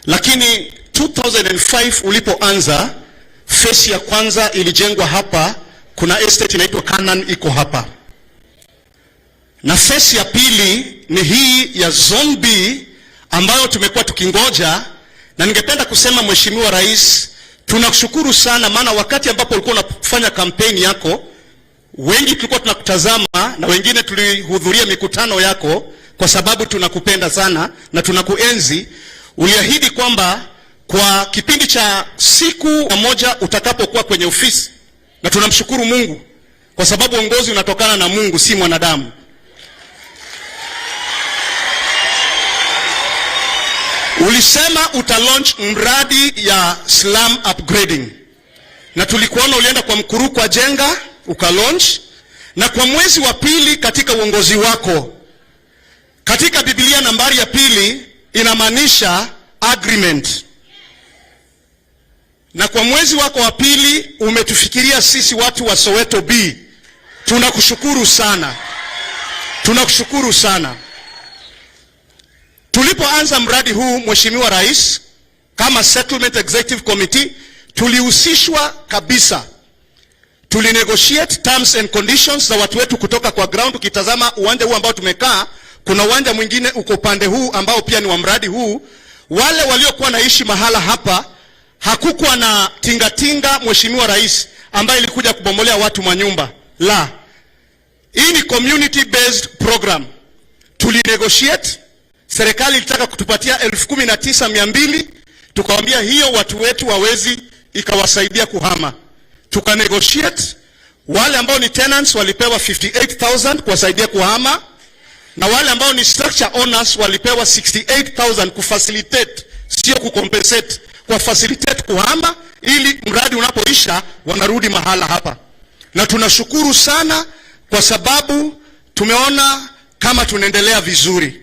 Lakini 2005 ulipoanza, phase ya kwanza ilijengwa hapa. Kuna estate inaitwa Canaan iko hapa. Na phase ya pili ni hii ya Zone B ambayo tumekuwa tukingoja, na ningependa kusema Mheshimiwa Rais, tunakushukuru sana, maana wakati ambapo ulikuwa unafanya kampeni yako, wengi tulikuwa tunakutazama na wengine tulihudhuria mikutano yako kwa sababu tunakupenda sana na tunakuenzi. Uliahidi kwamba kwa kipindi cha siku moja utakapokuwa kwenye ofisi, na tunamshukuru Mungu kwa sababu uongozi unatokana na Mungu, si mwanadamu. Ulisema utalaunch mradi ya slum upgrading, na tulikuona ulienda kwa mkuru kwa jenga ukalaunch, na kwa mwezi wa pili katika uongozi wako, katika Biblia nambari ya 2 inamaanisha agreement, na kwa mwezi wako wa pili umetufikiria sisi watu wa Soweto B. Tunakushukuru sana, tunakushukuru sana. Tulipoanza mradi huu, Mheshimiwa Rais, kama Settlement Executive Committee tulihusishwa kabisa. Tulinegotiate terms and conditions za watu wetu kutoka kwa ground. Ukitazama uwanja huu ambao tumekaa, kuna uwanja mwingine uko pande huu ambao pia ni wa mradi huu. Wale waliokuwa naishi mahala hapa, hakukuwa na tingatinga, Mheshimiwa Rais, ambaye ilikuja kubomolea watu manyumba. La, hii ni community based program. Tulinegotiate, serikali ilitaka kutupatia 19,200, tukawaambia hiyo watu wetu wawezi ikawasaidia kuhama. Tukanegotiate, wale ambao ni tenants walipewa 58,000 kuwasaidia kuhama, na wale ambao ni structure owners walipewa 68,000 kufacilitate, sio kucompensate, kwa facilitate kuhama, ili mradi unapoisha wanarudi mahala hapa. Na tunashukuru sana kwa sababu tumeona kama tunaendelea vizuri.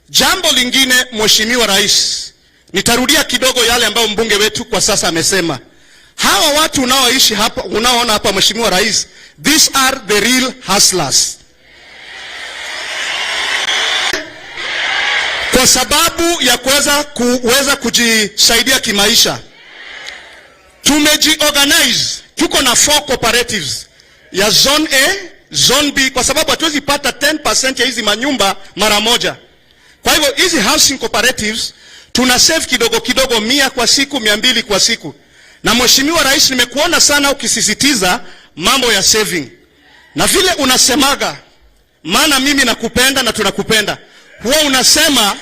Jambo lingine, Mheshimiwa Rais, nitarudia kidogo yale ambayo mbunge wetu kwa sasa amesema. Hawa watu unaoishi hapa, unaoona hapa, Mheshimiwa Rais, these are the real hustlers. Kwa sababu ya kuweza kujisaidia kimaisha, tumejiorganize. Tuko na 4 cooperatives ya Zone A, Zone B, kwa sababu hatuwezi pata 10% ya hizi manyumba mara moja. Kwa hivyo hizi housing cooperatives tuna save kidogo kidogo, 100 kwa siku, 200 kwa siku. Na Mheshimiwa Rais, nimekuona sana ukisisitiza mambo ya saving. Na vile unasemaga, maana mimi nakupenda na tunakupenda, huwa unasema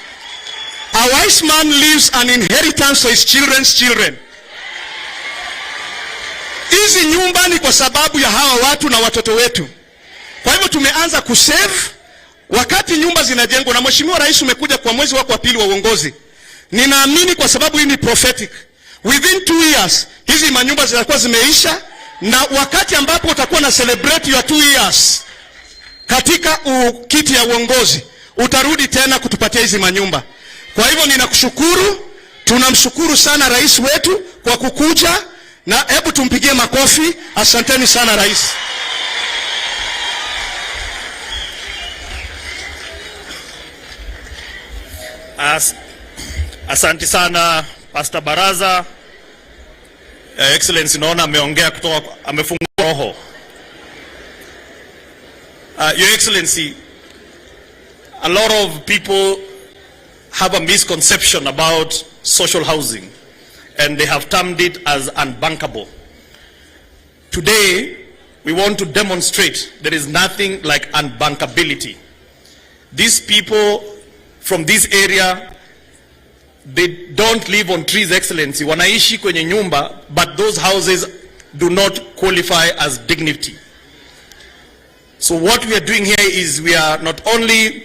a wise man leaves an inheritance for his children's children. Hizi nyumba ni kwa sababu ya hawa watu na watoto wetu. Kwa hivyo tumeanza kusave wakati nyumba zinajengwa. Na Mheshimiwa Rais, umekuja kwa mwezi wako wa pili wa uongozi. Ninaamini kwa sababu hii ni prophetic, within 2 years hizi manyumba zitakuwa zimeisha, na wakati ambapo utakuwa na celebrate your 2 years katika kiti ya uongozi, utarudi tena kutupatia hizi manyumba. Kwa hivyo ninakushukuru, tunamshukuru sana rais wetu kwa kukuja, na hebu tumpigie makofi. Asanteni sana Rais. Asante sana Pastor Baraza. Excellency, naona ameongea kutoka, amefungua roho. Your Excellency, a lot of people have a misconception about social housing, and they have termed it as unbankable. Today, we want to demonstrate there is nothing like unbankability. These people from this area, they don't live on trees, Excellency. Wanaishi kwenye nyumba, but those houses do not qualify as dignity. So what we are doing here is we are not only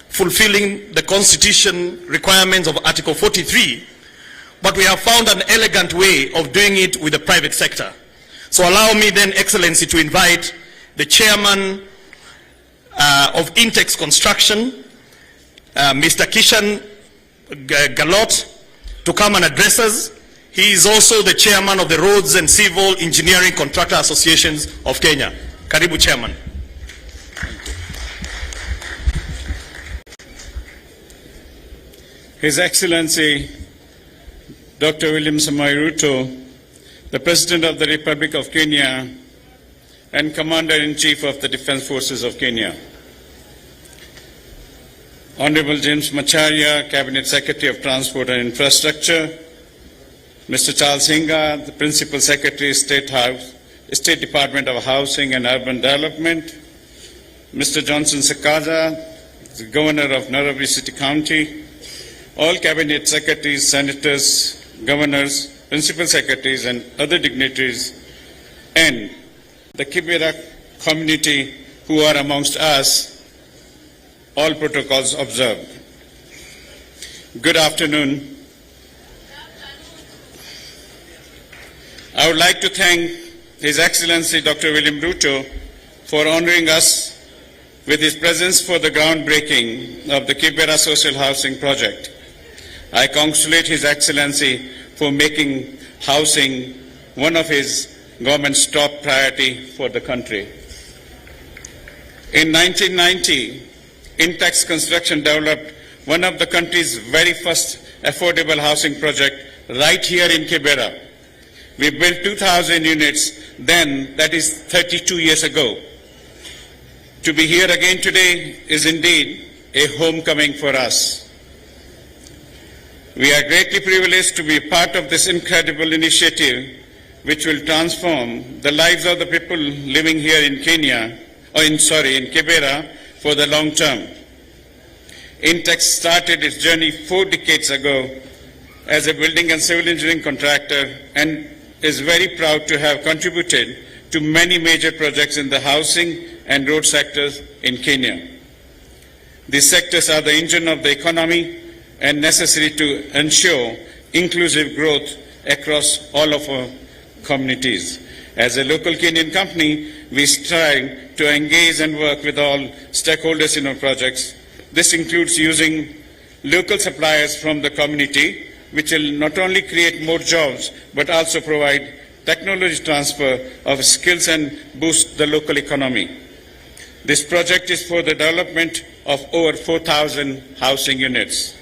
fulfilling the Constitution requirements of Article 43, but we have found an elegant way of doing it with the private sector. So allow me then, Excellency, to invite the Chairman of Intex Construction, Mr. Kishan Galot, to come and address us. He is also the Chairman of the Roads and Civil Engineering Contractor Associations of Kenya. Karibu, Chairman. His Excellency, Dr. William Samoei Ruto, the President of the Republic of Kenya and Commander-in-Chief of the Defense Forces of Kenya. Honorable James Macharia, Cabinet Secretary of Transport and Infrastructure. Mr. Charles Hinga, the Principal Secretary, State Department of Housing and Urban Development. Mr. Johnson Sakaja, the Governor of Nairobi City County. All Cabinet Secretaries, Senators, Governors, Principal Secretaries and other dignitaries, and the Kibera community who are amongst us, all protocols observed. Good afternoon. I would like to thank His Excellency Dr. William Ruto for honoring us with his presence for the groundbreaking of the Kibera Social Housing Project. I congratulate His Excellency for making housing one of his government's top priority for the country. In 1990, Intex Construction developed one of the country's very first affordable housing project right here in Kibera. We built 2,000 units then, that is 32 years ago. To be here again today is indeed a homecoming for us. We are greatly privileged to be part of this incredible initiative which will transform the lives of the people living here in in Kibera for the long term. Intex started its journey 4 decades ago as a building and civil engineering contractor and is very proud to have contributed to many major projects in the housing and road sectors in Kenya. These sectors are the engine of the economy and necessary to ensure inclusive growth across all of our communities. As a local Kenyan company, we strive to engage and work with all stakeholders in our projects. This includes using local suppliers from the community, which will not only create more jobs, but also provide technology transfer of skills and boost the local economy. This project is for the development of over 4,000 housing units.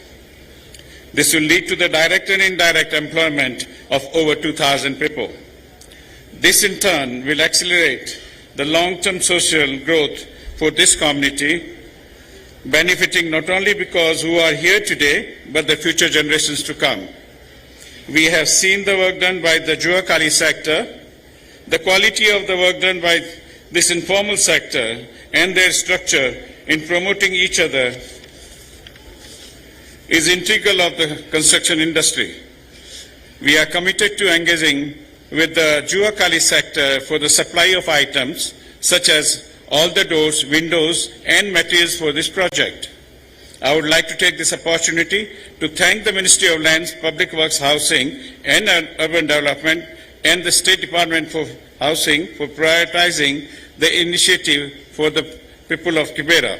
This will lead to the direct and indirect employment of over 2,000 people. This in turn will accelerate the long-term social growth for this community, benefiting not only because who are here today, but the future generations to come. We have seen the work done by the Juakali sector, the quality of the work done by this informal sector and their structure in promoting each other is integral of the construction industry. We are committed to engaging with the Juakali sector for the supply of items such as all the doors, windows and materials for this project. I would like to take this opportunity to thank the Ministry of Lands, Public Works, Housing and Urban Development and the State Department for Housing for prioritizing the initiative for the people of Kibera.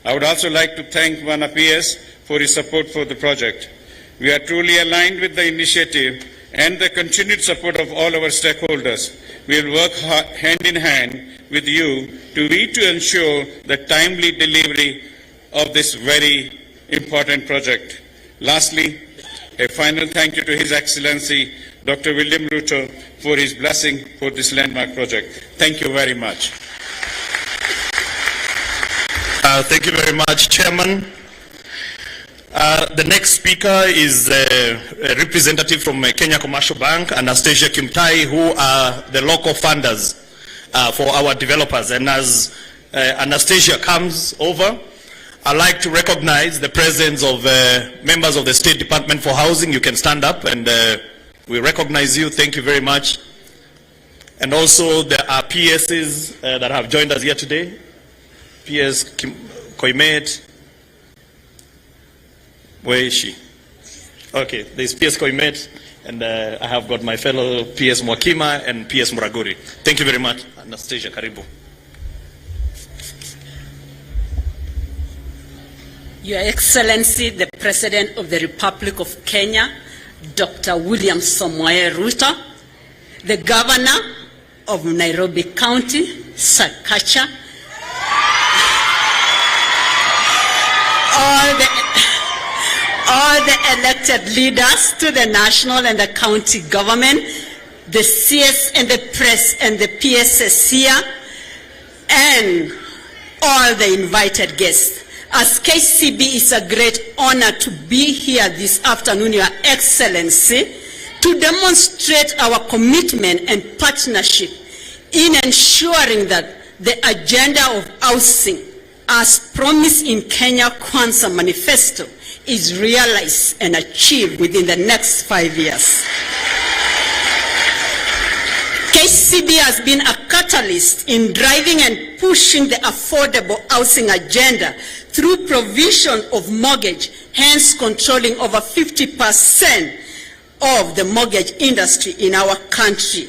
I would also like to thank Wana PS for his support for the project. We are truly aligned with the initiative and the continued support of all our stakeholders. We will work hand in hand with you to ensure the timely delivery of this very important project. Lastly, a final thank you to His Excellency Dr. William Ruto for his blessing for this landmark project. Thank you very much. Thank you very much, Chairman. The next speaker is a representative from Kenya Commercial Bank, Anastasia Kimtai, who are the local funders for our developers. And as Anastasia comes over, I'd like to recognize the presence of members of the State Department for Housing. You can stand up and we recognize you. Thank you very much. And also there are PSs that have joined us here today. PS Koimet. Where is she? Okay, there's PS Koimet, and I have got my fellow PS Mwakima and PS Muraguri. Thank you very much. Anastasia, karibu. Your Excellency, the President of the Republic of Kenya, Dr. William Samoei Ruto, the Governor of Nairobi County, Sakaja, all the elected leaders to the national and the county government, the CS and the press and the PSS here, and all the invited guests. As KCB, it's a great honor to be here this afternoon, Your Excellency, to demonstrate our commitment and partnership in ensuring that the agenda of housing, as promised in Kenya Kwanza Manifesto, is realized and achieved within the next 5 years. KCB has been a catalyst in driving and pushing the affordable housing agenda through provision of mortgage, hence controlling over 50% of the mortgage industry in our country.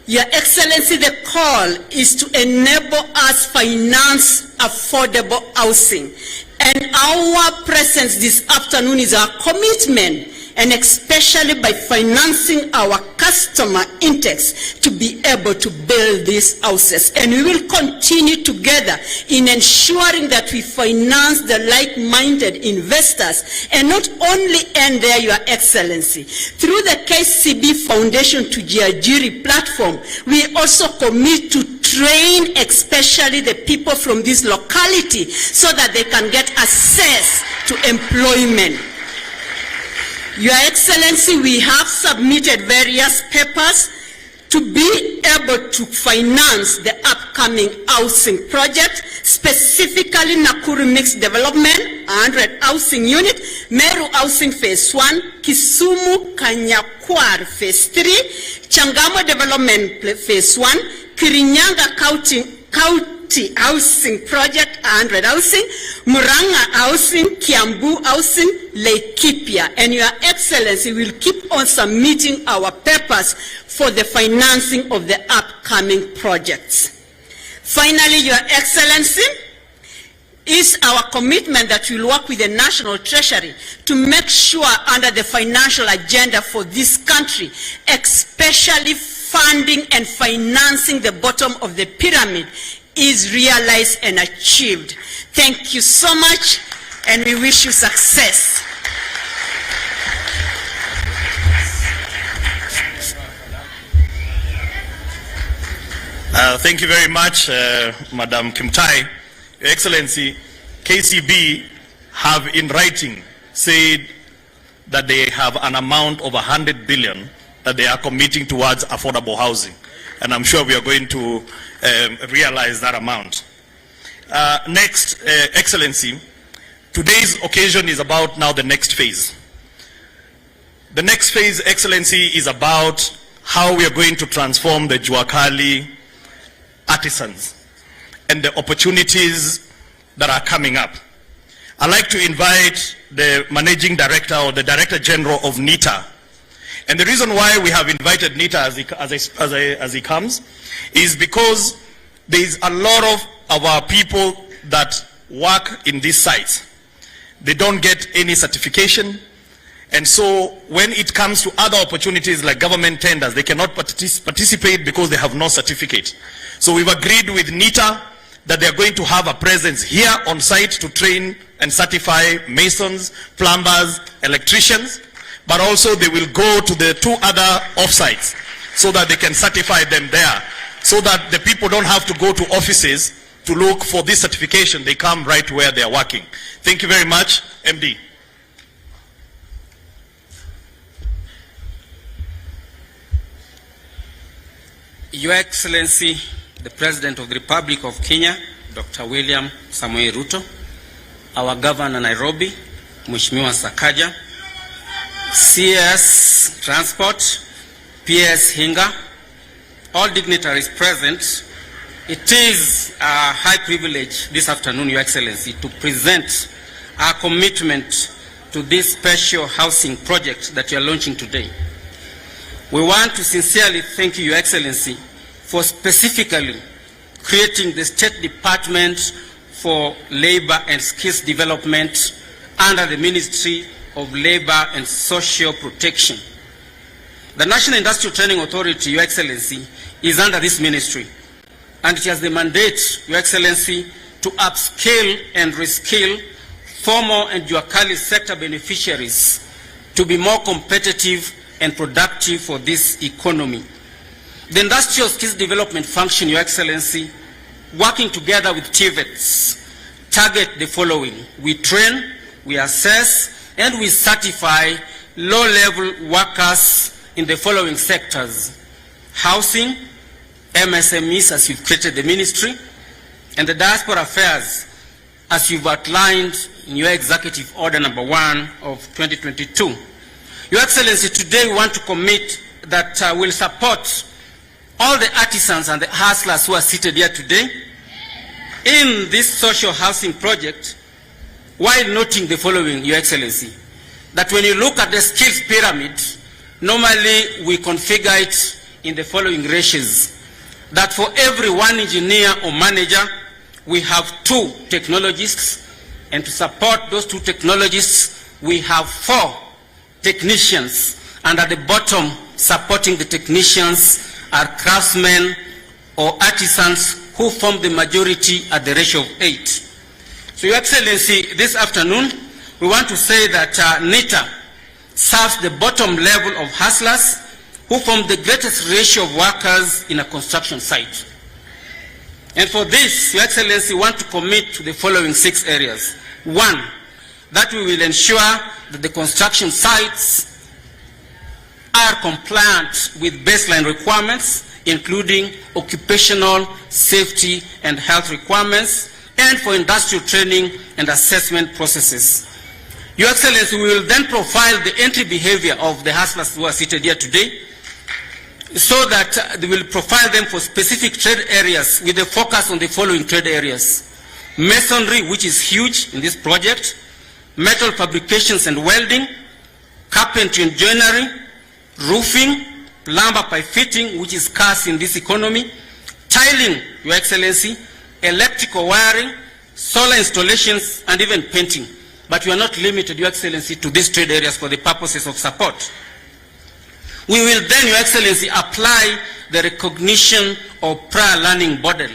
Your Excellency, the call is to enable us finance affordable housing. And our presence this afternoon is our commitment, and especially by financing our customer intakes to be able to build these houses. And we will continue together in ensuring that we finance the like-minded investors, and not only end there, Your Excellency. Through the KCB Foundation to Jiajiri platform, we also commit to train especially the people from this locality so that they can get access to employment. Your Excellency, we have submitted various papers to be able to finance the upcoming housing project, specifically Nakuru Mixed Development, 100 Housing Unit, Meru Housing Phase 1, Kisumu Kanyakwar Phase 3, Changamo Development Phase 1, Kirinyaga County Housing Project, 100 Housing, Muranga Housing, Kiambu Housing, Laikipia. And Your Excellency will keep on submitting our papers for the financing of the upcoming projects. Finally, Your Excellency, is our commitment that we'll work with the National Treasury to make sure under the financial agenda for this country, especially funding and financing the bottom of the pyramid, is realized and achieved. Thank you so much, and we wish you success. Thank you very much, Madam Kimtai. Your Excellency, KCB have in writing said that they have an amount of 100 billion that they are committing towards affordable housing. And I'm sure we are going to realize that amount. Next, Excellency, today's occasion is about now the next phase. The next phase, Excellency, is about how we are going to transform the Juakali artisans and the opportunities that are coming up. I'd like to invite the Managing Director or the Director General of NITA. And the reason why we have invited NITA as he comes is because there is a lot of our people that work in these sites. They don't get any certification. And so when it comes to other opportunities like government tenders, they cannot participate because they have no certificate. So we've agreed with NITA that they're going to have a presence here on site to train and certify masons, plumbers, electricians, but also they will go to the 2 other offsites so that they can certify them there, so that the people don't have to go to offices to look for this certification. They come right where they are working. Thank you very much, MD. Your Excellency, the President of the Republic of Kenya, Dr. William Samoei Ruto, our Governor Nairobi, Mheshimiwa Sakaja, CS Transport, PS Hinga, all dignitaries present, it is a high privilege this afternoon, Your Excellency, to present our commitment to this special housing project that you are launching today. We want to sincerely thank you, Your Excellency, for specifically creating the State Department for Labor and Skills Development under the Ministry of Labor and Social Protection. The National Industrial Training Authority, Your Excellency, is under this ministry, and it has the mandate, Your Excellency, to upscale and reskill formal and Juakali sector beneficiaries to be more competitive and productive for this economy. The Industrial Skills Development Function, Your Excellency, working together with TVETs, target the following. We train, we assess, and we certify low-level workers in the following sectors: housing, MSMEs, as you've created the ministry, and the diaspora affairs, as you've outlined in your Executive Order number 1 of 2022. Your Excellency, today we want to commit that we'll support all the artisans and the hustlers who are seated here today in this social housing project, while noting the following, Your Excellency, that when you look at the skills pyramid, normally we configure it in the following ratios: that for every one engineer or manager, we have 2 technologists, and to support those 2 technologists, we have 4 technicians, and at the bottom, supporting the technicians, are craftsmen or artisans who form the majority at the ratio of 8. So, Your Excellency, this afternoon, we want to say that NITA serves the bottom level of hustlers who form the greatest ratio of workers in a construction site. And for this, Your Excellency, we want to commit to the following 6 areas. 1, that we will ensure that the construction sites are compliant with baseline requirements, including occupational safety and health requirements, and for industrial training and assessment processes. Your Excellency, we will then profile the entry behavior of the hustlers who are seated here today, so that they will profile them for specific trade areas with a focus on the following trade areas: masonry, which is huge in this project, metal fabrications and welding, carpentry and joinery, roofing, plumber pipe fitting, which is scarce in this economy, tiling, Your Excellency, electrical wiring, solar installations, and even painting. But we are not limited, Your Excellency, to these trade areas for the purposes of support. We will then, Your Excellency, apply the recognition of prior learning model,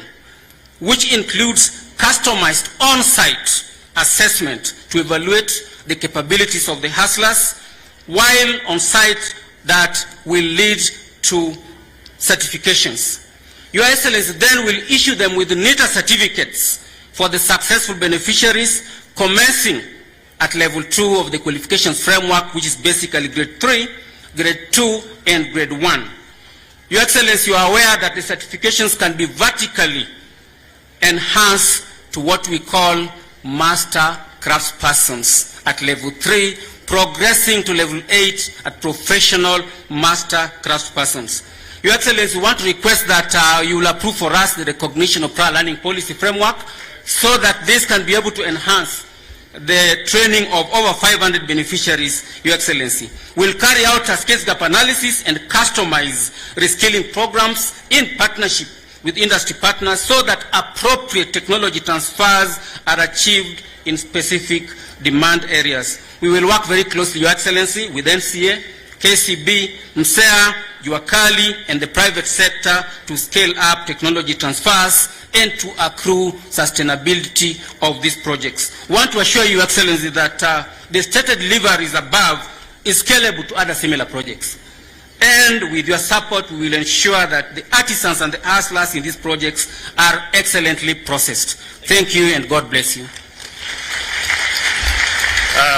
which includes customized on-site assessment to evaluate the capabilities of the hustlers, while on-site that will lead to certifications. Your Excellency then will issue them with NITA certificates for the successful beneficiaries, commencing at level 2 of the qualifications framework, which is basically grade 3, grade 2, and grade 1. Your Excellency, you are aware that the certifications can be vertically enhanced to what we call master craftspersons at level 3, progressing to level 8 at professional master craftspersons. Your Excellency, we want to request that you will approve for us the recognition of prior learning policy framework, so that this can be able to enhance the training of over 500 beneficiaries, Your Excellency. We'll carry out a skills gap analysis and customize reskilling programs in partnership with industry partners, so that appropriate technology transfers are achieved in specific demand areas. We will work very closely, Your Excellency, with NCA, KCB, MSEA, Juakali, and the private sector to scale up technology transfers and to accrue sustainability of these projects. I want to assure you, Your Excellency, that the stated deliveries above is scalable to other similar projects. And with your support, we will ensure that the artisans and the hustlers in these projects are excellently processed. Thank you, and God bless you.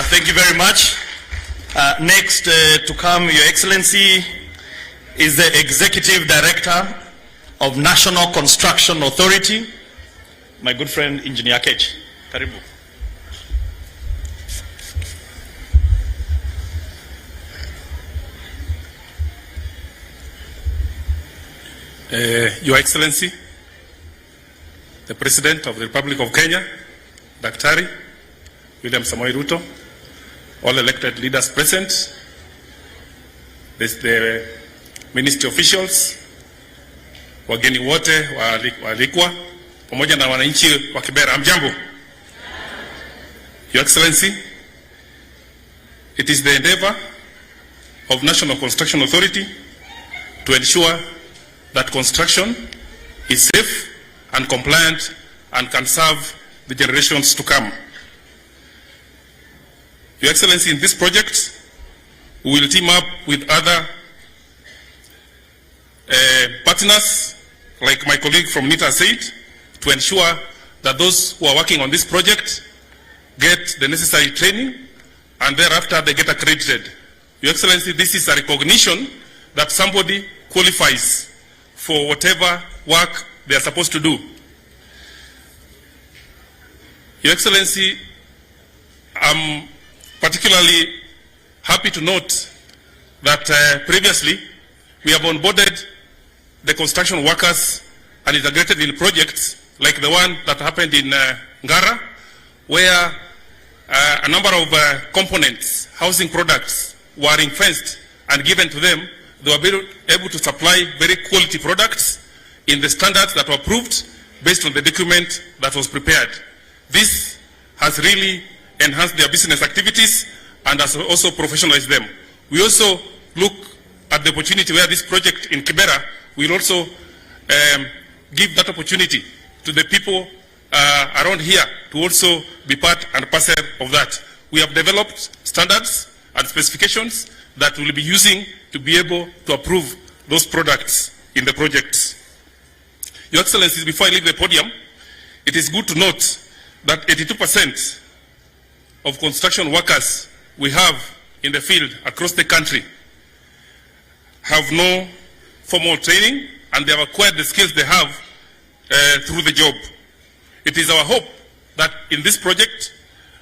Thank you very much. Next to come, Your Excellency, is the Executive Director of National Construction Authority, my good friend Engineer Kech. Karibu. Your Excellency, the President of the Republic of Kenya, Daktari William Samoei Ruto, all elected leaders present, the ministry officials, wageni wote waalikwa, pamoja na wananchi wa Kibera, amjambo. Your Excellency, it is the endeavor of National Construction Authority to ensure that construction is safe and compliant and can serve the generations to come. Your Excellency, in this project, we will team up with other partners, like my colleague from NITA said, to ensure that those who are working on this project get the necessary training and thereafter they get accredited. Your Excellency, this is a recognition that somebody qualifies for whatever work they are supposed to do. Your Excellency, I'm particularly happy to note that previously we have onboarded the construction workers and integrated in projects like the one that happened in Ngara, where a number of components, housing products, were ring-fenced and given to them. They were able to supply very quality products in the standards that were approved based on the document that was prepared. This has really enhanced their business activities and has also professionalized them. We also look at the opportunity where this project in Kibera will also give that opportunity to the people around here to also be part and parcel of that. We have developed standards and specifications that we'll be using to be able to approve those products in the projects. Your Excellencies, before I leave the podium, it is good to note that 82% of construction workers we have in the field across the country have no formal training and they have acquired the skills they have through the job. It is our hope that in this project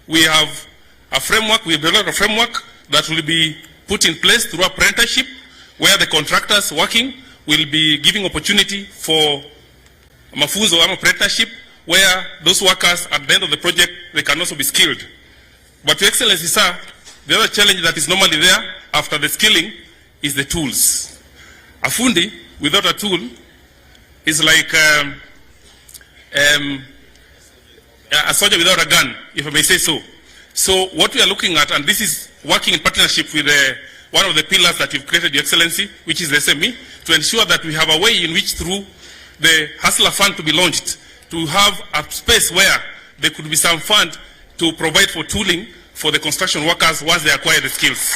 we have a framework, we have developed a framework that will be put in place through apprenticeship, where the contractors working will be giving opportunity for mafunzo or apprenticeship, where those workers at the end of the project, they can also be skilled. But Your Excellency, sir, the other challenge that is normally there after the skilling is the tools. A fundi without a tool is like a soldier without a gun, if I may say so. So what we are looking at, and this is working in partnership with one of the pillars that you've created, Your Excellency, which is the SME, to ensure that we have a way in which through the Hustler Fund to be launched, to have a space where there could be some fund to provide for tooling for the construction workers once they acquire the skills.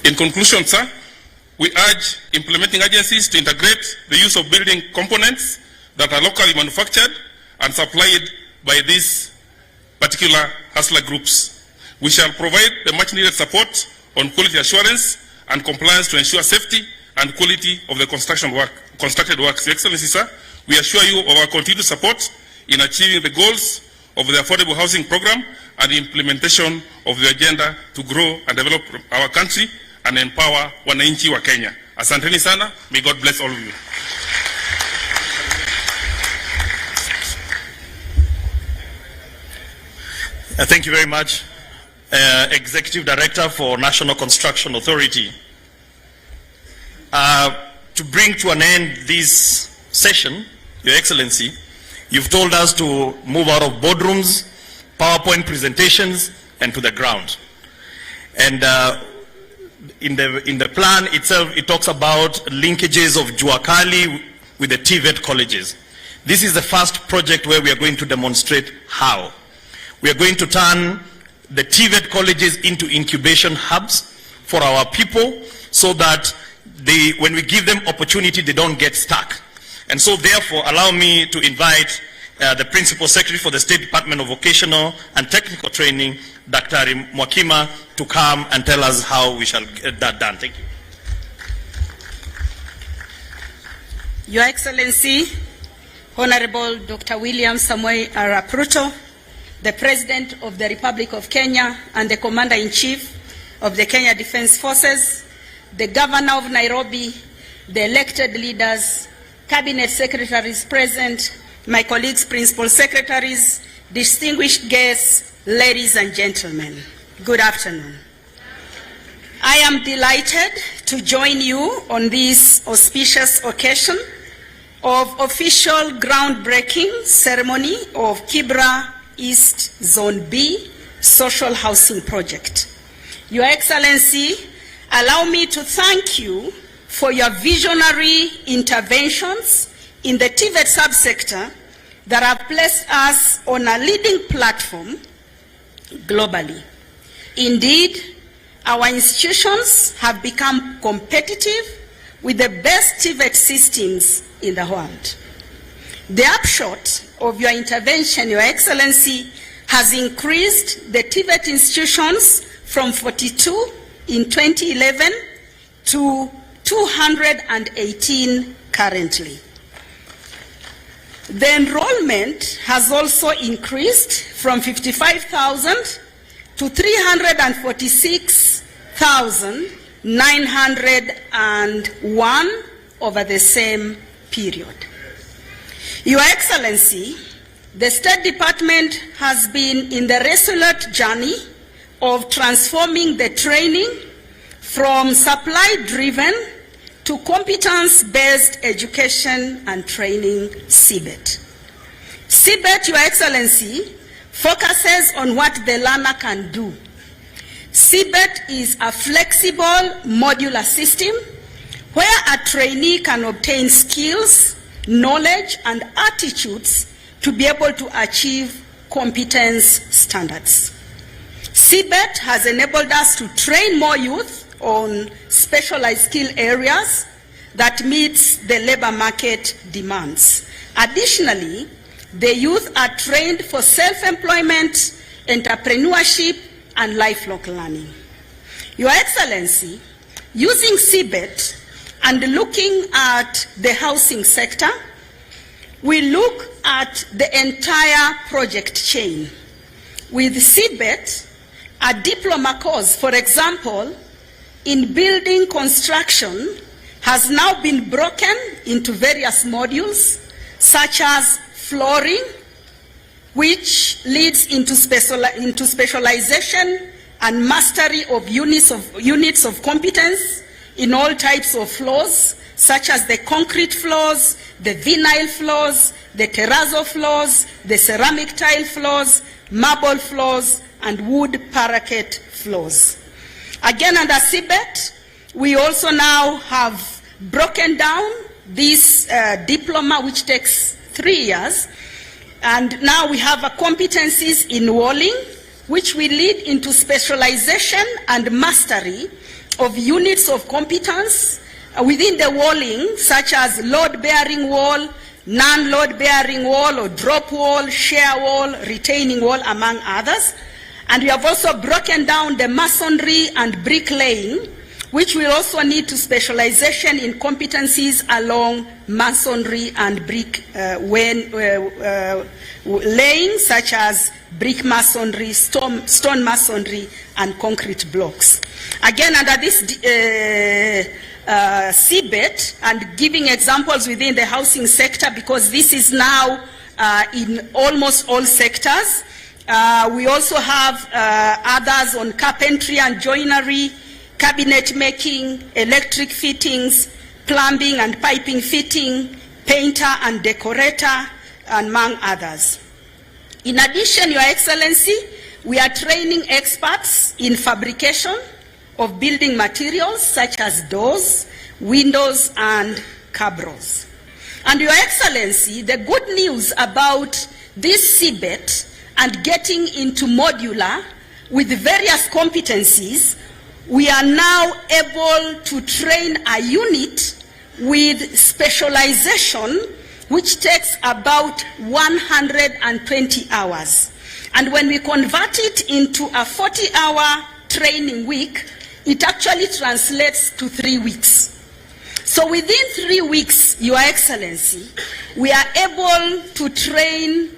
In conclusion, sir, we urge implementing agencies to integrate the use of building components that are locally manufactured and supplied by these particular hustler groups. We shall provide the much needed support on quality assurance and compliance to ensure safety and quality of the constructed works. Your Excellency, sir, we assure you of our continued support in achieving the goals of the affordable housing program and the implementation of the agenda to grow and develop our country and empower wananchi wa Kenya. Asanteni sana. May God bless all of you. Thank you very much, Executive Director for National Construction Authority. To bring to an end this session, Your Excellency, you've told us to move out of boardrooms, PowerPoint presentations, and to the ground. And in the plan itself, it talks about linkages of Juakali with the TVET colleges. This is the first project where we are going to demonstrate how. We are going to turn the TVET colleges into incubation hubs for our people so that when we give them opportunity, they don't get stuck. And so therefore, allow me to invite the Principal Secretary for the State Department of Vocational and Technical Training, Dr. Mwakima, to come and tell us how we shall get that done. Thank you. Your Excellency, Honorable Dr. William Samoei Arap Ruto, the President of the Republic of Kenya and the Commander-in-Chief of the Kenya Defence Forces, the Governor of Nairobi, the elected leaders, Cabinet Secretaries present, my colleagues, Principal Secretaries, distinguished guests, ladies and gentlemen, good afternoon. I am delighted to join you on this auspicious occasion of official groundbreaking ceremony of Kibra East Zone B Social Housing Project. Your Excellency, allow me to thank you for your visionary interventions in the TVET subsector that have placed us on a leading platform globally. Indeed, our institutions have become competitive with the best TVET systems in the world. The upshot of your intervention, Your Excellency, has increased the TVET institutions from 42 in 2011 to 218 currently. The enrollment has also increased from 55,000 to 346,901 over the same period. Your Excellency, the State Department has been in the resolute journey of transforming the training from supply-driven to competence-based education and training, CBET. CBET, Your Excellency, focuses on what the learner can do. CBET is a flexible modular system where a trainee can obtain skills, knowledge, and attitudes to be able to achieve competence standards. CBET has enabled us to train more youth on specialized skill areas that meets the labor market demands. Additionally, the youth are trained for self-employment, entrepreneurship, and lifelong learning. Your Excellency, using CBET and looking at the housing sector, we look at the entire project chain. With CBET, a diploma course, for example, in building construction, has now been broken into various modules, such as flooring, which leads into specialization and mastery of units of competence in all types of floors, such as the concrete floors, the vinyl floors, the terrazzo floors, the ceramic tile floors, marble floors, and wood parquet floors. Again, under CBET, we also now have broken down this diploma, which takes 3 years, and now we have competencies in walling, which will lead into specialization and mastery of units of competence within the walling, such as load-bearing wall, non-load-bearing wall, or drop wall, shear wall, retaining wall, among others. And we have also broken down the masonry and bricklaying, which will also need to specialization in competencies along masonry and brick laying, such as brick masonry, stone masonry, and concrete blocks. Again, under this CBET, and giving examples within the housing sector, because this is now in almost all sectors. We also have others on carpentry and joinery, cabinet making, electric fittings, plumbing and piping fitting, painter and decorator, among others. In addition, Your Excellency, we are training experts in fabrication of building materials such as doors, windows, and cabros. And Your Excellency, the good news about this CBET and getting into modular with various competencies, we are now able to train a unit with specialization, which takes about 120 hours. And when we convert it into a 40-hour training week, it actually translates to 3 weeks. So within 3 weeks, Your Excellency, we are able to train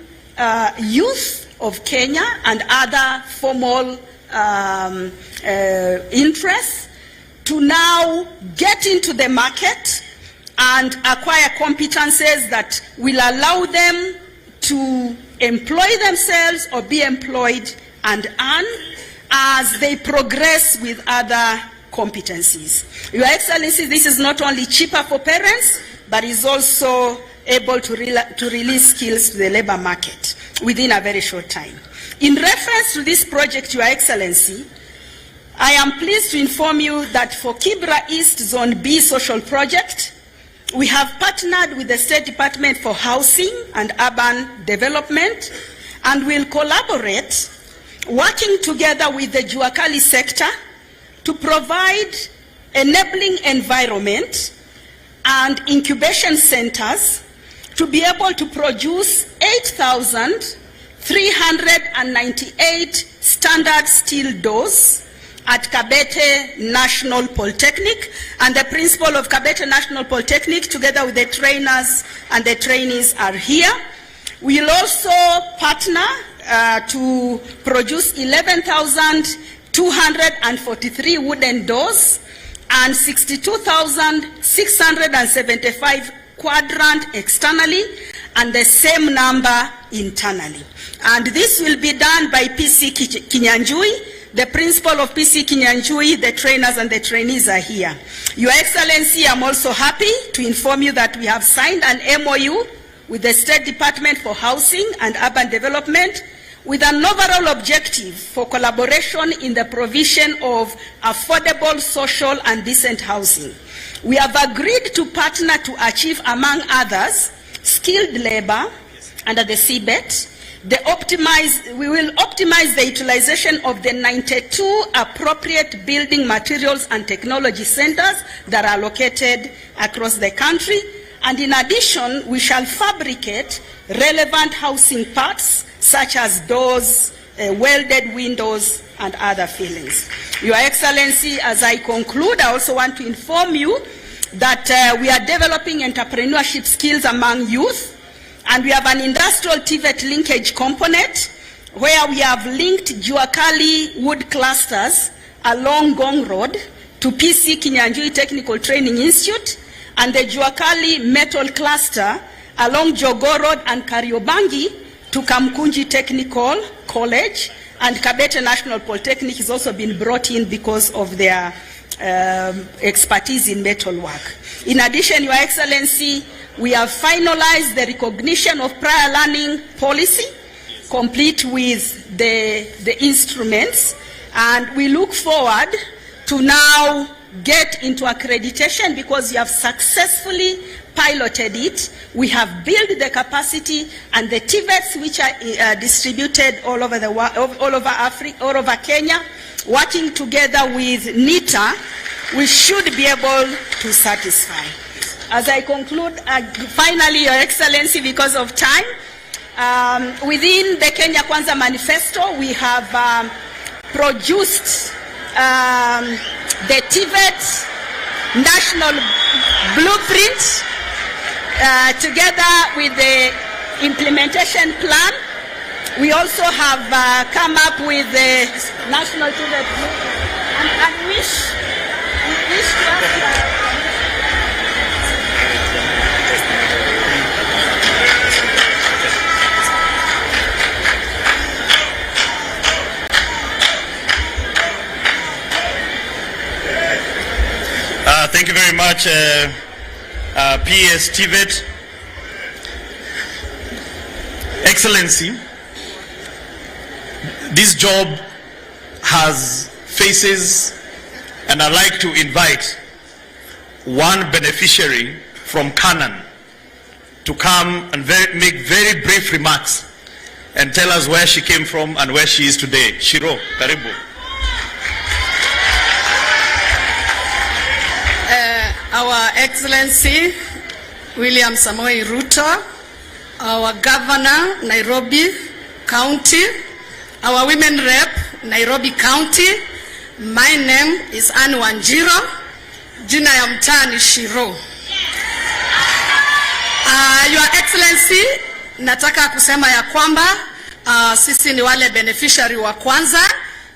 youth of Kenya and other formal interests to now get into the market and acquire competences that will allow them to employ themselves or be employed and earn as they progress with other competencies. Your Excellency, this is not only cheaper for parents, but is also able to release skills to the labor market within a very short time. In reference to this project, Your Excellency, I am pleased to inform you that for Kibra East Zone B social project, we have partnered with the State Department for Housing and Urban Development and will collaborate, working together with the Juakali sector to provide enabling environment and incubation centers to be able to produce 8,398 standard steel doors at Kabete National Polytechnic, and the principal of Kabete National Polytechnic together with the trainers and the trainees are here. We will also partner to produce 11,243 wooden doors and 62,675 quadrant externally and the same number internally. And this will be done by PC Kinyanjui, the principal of PC Kinyanjui, the trainers and the trainees are here. Your Excellency, I'm also happy to inform you that we have signed an MOU with the State Department for Housing and Urban Development with an overall objective for collaboration in the provision of affordable, social and decent housing. We have agreed to partner to achieve, among others, skilled labor under the CBET. We will optimize the utilization of the 92 appropriate building materials and technology centers that are located across the country. And in addition, we shall fabricate relevant housing parts such as doors, welded windows, and other fittings. Your Excellency, as I conclude, I also want to inform you that we are developing entrepreneurship skills among youth, and we have an industrial TVET linkage component where we have linked Juakali wood clusters along Gong Road to PC Kinyanjui Technical Training Institute, and the Juakali metal cluster along Jogoo Road and Kariobangi to Kamkunji Technical College, and Kabete National Polytechnic has also been brought in because of their expertise in metal work. In addition, Your Excellency, we have finalized the recognition of prior learning policy, complete with the instruments, and we look forward to now get into accreditation because we have successfully piloted it. We have built the capacity, and the TVETs which are distributed all over Africa, all over Kenya, working together with NITA, we should be able to satisfy. As I conclude, finally, Your Excellency, because of time, within the Kenya Kwanza Manifesto, we have produced the TVET National Blueprint together with the implementation plan. We also have come up with the National TVET Blueprint and wish to ask Thank you very much, PS TVET. Excellency, this job has faces, and I'd like to invite one beneficiary from Canaan to come and make very brief remarks and tell us where she came from and where she is today. Shiro, karibu. Our Excellency William Samoei Ruto, our Governor, Nairobi County, our Women Rep, Nairobi County. My name is Anne Wanjiro, jina ya mtaa ni Shiro. Your Excellency, nataka kusema ya kwamba sisi ni wale beneficiary wa kwanza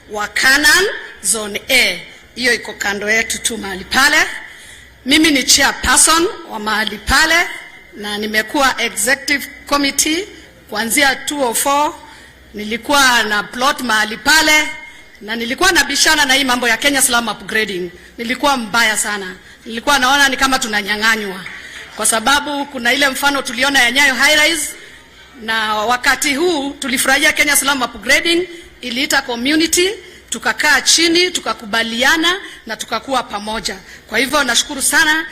wa Canaan Zone A. Hiyo iko kando yetu tu mahali pale. Mimi ni chairperson wa mahali pale na nimekuwa executive committee kuanzia 2004. Nilikuwa na plot mahali pale na nilikuwa nabishana na hii mambo ya Kenya slum upgrading. Nilikuwa mbaya sana. Nilikuwa naona ni kama tunanyang'anywa. Kwa sababu kuna ile mfano tuliona ya Nyayo high rise, na wakati huu tulifurahia Kenya slum upgrading, iliita community, tukakaa chini, tukakubaliana na tukakuwa pamoja. Kwa hivyo nashukuru sana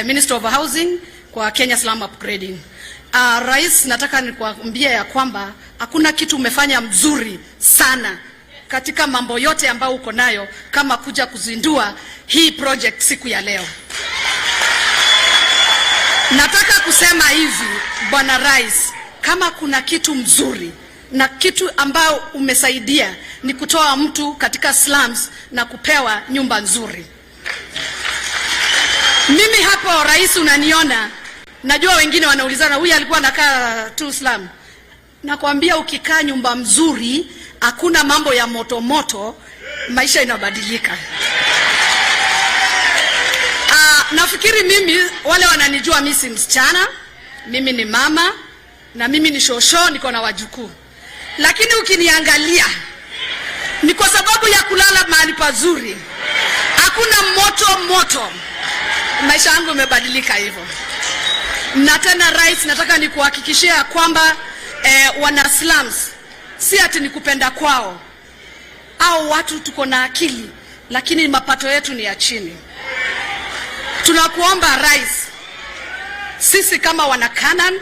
Minister of Housing kwa Kenya Slum Upgrading. Rais, nataka nikuambie ya kwamba hakuna kitu umefanya mzuri sana katika mambo yote ambayo uko nayo kama kuja kuzindua hii project siku ya leo. Nataka kusema hivi, Bwana Rais, kama kuna kitu mzuri na kitu ambao umesaidia ni kutoa mtu katika slums na kupewa nyumba nzuri. Mimi hapo Rais unaniona, najua wengine wanaulizana huyu alikuwa anakaa tu slum. Nakwambia ukikaa nyumba mzuri, hakuna mambo ya moto moto, maisha inabadilika. Nafikiri mimi, wale wananijua mimi si msichana, mimi ni mama na mimi ni shosho, niko na wajukuu. Lakini ukiniangalia ni kwa sababu ya kulala mahali pazuri. Hakuna moto, maisha yangu imebadilika hivyo. Na tena Rais, nataka nikuhakikishia kwamba wana slums si ati ni kupenda kwao, au watu tuko na akili lakini mapato yetu ni ya chini. Tunakuomba Rais, sisi kama wana Canaan,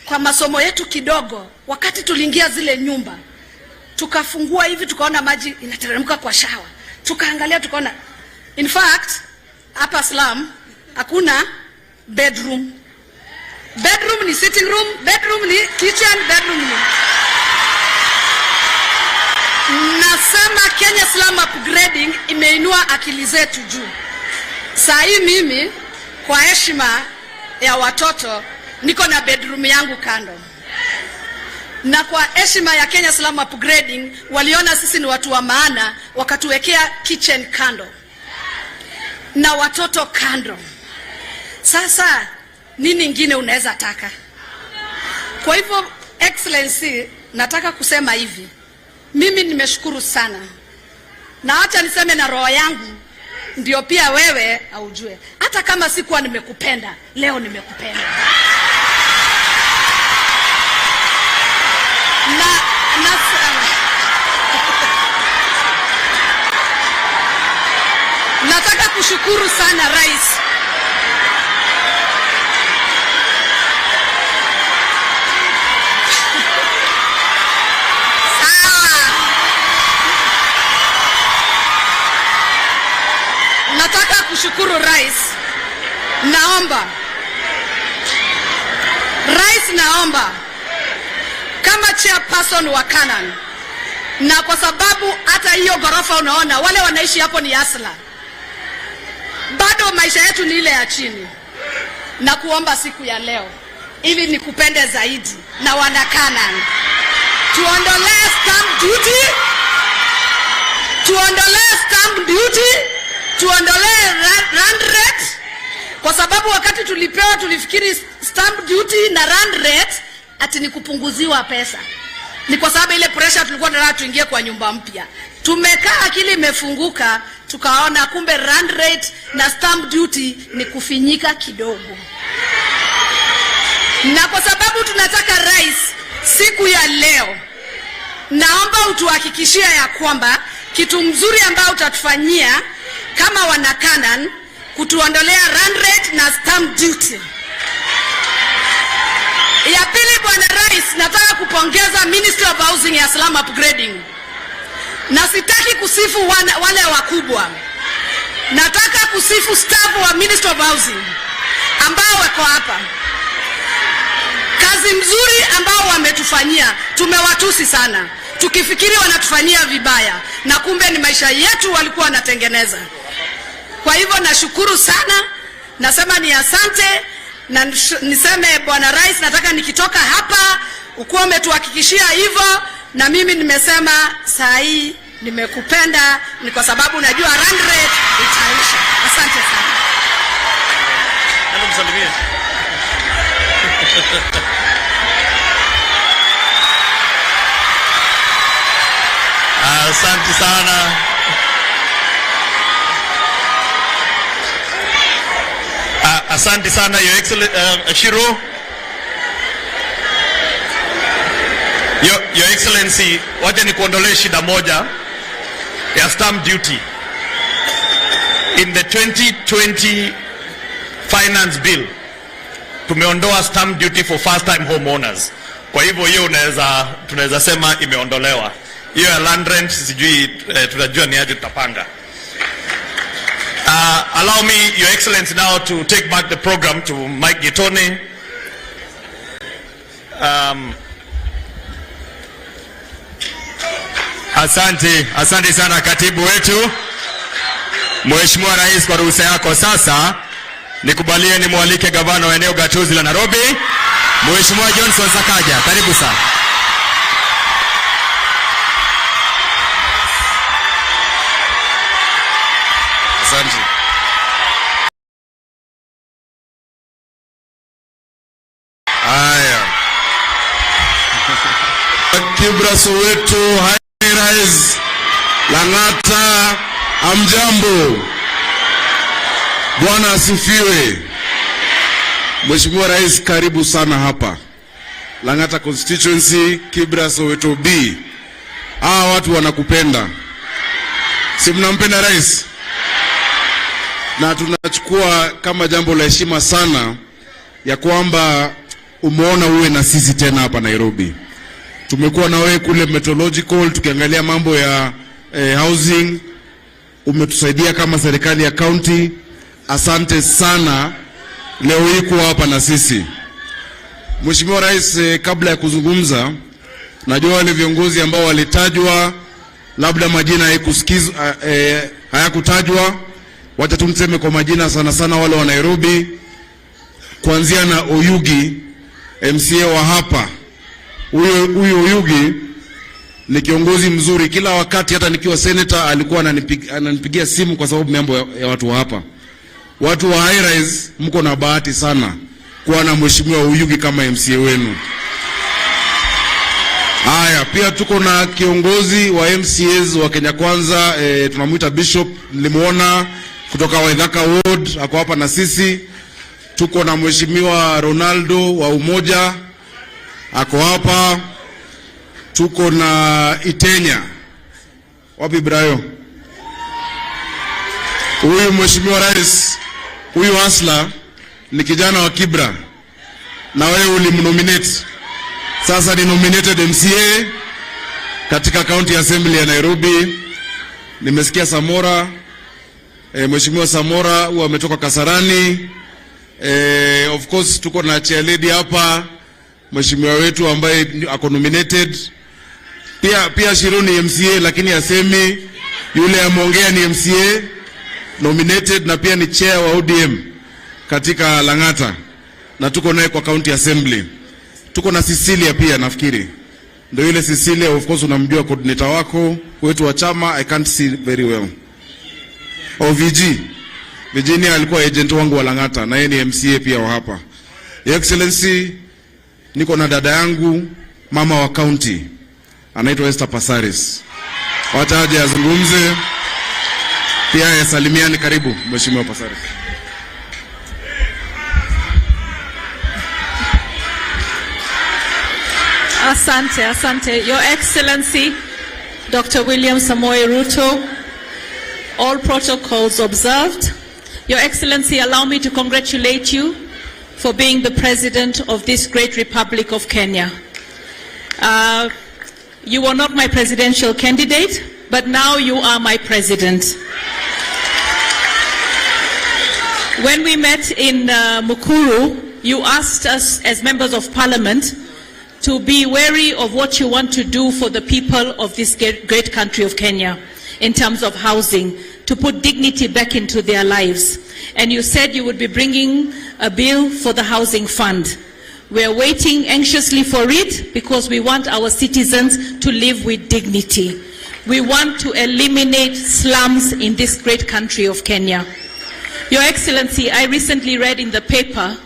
kwa masomo yetu kidogo, wakati tuliingia zile nyumba, tukafungua hivi tukaona maji inateremka kwa shower, tukaangalia tukaona, in fact hapa slum hakuna bedroom. Bedroom ni sitting room, bedroom ni kitchen, bedroom ni... Nasema Kenya Slum Upgrading imeinua akili zetu juu. Saa hii mimi kwa heshima ya watoto niko na bedroom yangu kando. Na kwa heshima ya Kenya Slum Upgrading waliona sisi ni watu wa maana, wakatuwekea kitchen kando na watoto kando. Sasa nini ingine unaweza taka? Kwa hivyo Excellency, nataka kusema hivi, mimi nimeshukuru sana, na acha niseme na roho yangu ndio pia wewe aujue, hata kama sikuwa nimekupenda, leo nimekupenda. Nataka kushukuru sana Rais. Nataka kushukuru Rais. Naomba kama chairperson wa Canaan, na kwa sababu hata hiyo ghorofa unaona wale wanaishi hapo ni asla, bado maisha yetu ni ile ya chini, na kuomba siku ya leo ili nikupende zaidi na wana Canaan, tuondolee stamp duty, tuondolee rand rate, kwa sababu wakati tulipewa tulifikiri stamp duty na rand rate ati ni kupunguziwa pesa. Ni kwa sababu ile pressure tulikuwa tunataka tuingie kwa nyumba mpya. Tumekaa akili imefunguka, tukaona kumbe rand rate na stamp duty ni kufinyika kidogo. Na kwa sababu tunataka Rais, siku ya leo naomba utuhakikishia ya kwamba kitu mzuri ambao utatufanyia kama wana Canaan, kutuondolea rand rate na stamp duty. Ya pili, Bwana Rais, nataka kupongeza Ministry of Housing ya Slum Upgrading. Na sitaki kusifu wale wakubwa. Nataka kusifu staff wa Ministry of Housing ambao wako hapa. Kazi mzuri ambao wametufanyia. Tumewatusi sana, tukifikiri wanatufanyia vibaya, na kumbe ni maisha yetu walikuwa wanatengeneza. Kwa hivyo nashukuru sana, nasema ni asante. Na niseme Bwana Rais, nataka nikitoka hapa ukuwa umetuhakikishia hivyo, na mimi nimesema saa hii nimekupenda, ni kwa sababu najua rand rate itaisha. Asante sana. Asante sana. Asante sana Your Excellency Shiro. Your Excellency, wacha nikuondolee shida moja ya stamp duty. In the 2020 finance bill tumeondoa stamp duty for first time homeowners. Kwa hivyo hiyo tunaweza sema imeondolewa. Hiyo ya land rent sijui tutajua ni aje tutapanga. Allow me, Your Excellency, now to take back the program to Mike Gitone. Asante sana katibu wetu. Mheshimiwa Rais, kwa ruhusa yako sasa nikubalie nimwalike gavana wa eneo gatuzi la Nairobi, Mheshimiwa Johnson Sakaja. Karibu sana. Asante. Haya. Kibra Soweto, High Rise, Lang'ata, amjambo. Bwana asifiwe. Mheshimiwa Rais, karibu sana hapa. Lang'ata constituency, Kibra Soweto B. Watu wanakupenda. Si mnampenda Rais? Na tunachukua kama jambo la heshima sana ya kwamba umeona uwe na sisi tena hapa Nairobi. Tumekuwa na wewe kule Meteorological tukiangalia mambo ya housing. Umetusaidia kama serikali ya county. Asante sana leo hii kuwa hapa na sisi. Mheshimiwa Rais, kabla ya kuzungumza, najua wale viongozi ambao walitajwa labda majina hayakutajwa. Wacha tumseme kwa majina sana sana wale wa Nairobi, kuanzia na Oyugi, MCA wa hapa. Huyu Oyugi ni kiongozi mzuri, kila wakati hata nikiwa senator alikuwa ananipigia simu kwa sababu mambo ya watu wa hapa. Watu wa High Rise mko na bahati sana kuwa na Mheshimiwa Oyugi kama MCA wenu. Haya, pia tuko na kiongozi wa MCAs wa Kenya Kwanza, tunamuita Bishop, nilimuona kutoka Waithaka Ward, ako hapa na sisi. Tuko na Mheshimiwa Ronaldo wa Umoja, ako hapa. Tuko na Itenya. Wapi Brayo? Huyu Mheshimiwa Rais, huyu Hasla ni kijana wa Kibra, na wewe ulimnominate. Sasa ni nominated MCA katika County Assembly ya Nairobi. Nimesikia Samora, Mheshimiwa Samora huwa ametoka Kasarani. Of course tuko na chair lady hapa, Mheshimiwa wetu ambaye ako nominated. Pia Shironi MCA lakini asemi, yule ameongea ni MCA nominated na pia ni chair wa ODM katika Lang'ata, na tuko naye kwa County Assembly. Tuko na Cecilia pia, nafikiri ndio yule Cecilia, of course unamjua coordinator wako wetu wa chama. I can't see very well. Virginia alikuwa agent wangu wa Lang'ata na yeye ni MCA pia wa hapa. Your Excellency, niko na dada yangu mama wa county anaitwa Esther Pasaris. Wacha aje azungumze pia yasalimiane. Karibu Mheshimiwa Pasaris. Asante. Your Excellency, Dr. William Samoei Ruto, all protocols observed. Your Excellency, allow me to congratulate you for being the President of this great Republic of Kenya. You were not my presidential candidate, but now you are my President. When we met in Mukuru, you asked us as members of Parliament to be wary of what you want to do for the people of this great country of Kenya in terms of housing, to put dignity back into their lives. And you said you would be bringing a bill for the housing fund. We are waiting anxiously for it because we want our citizens to live with dignity. We want to eliminate slums in this great country of Kenya. Your Excellency, I recently read in the paper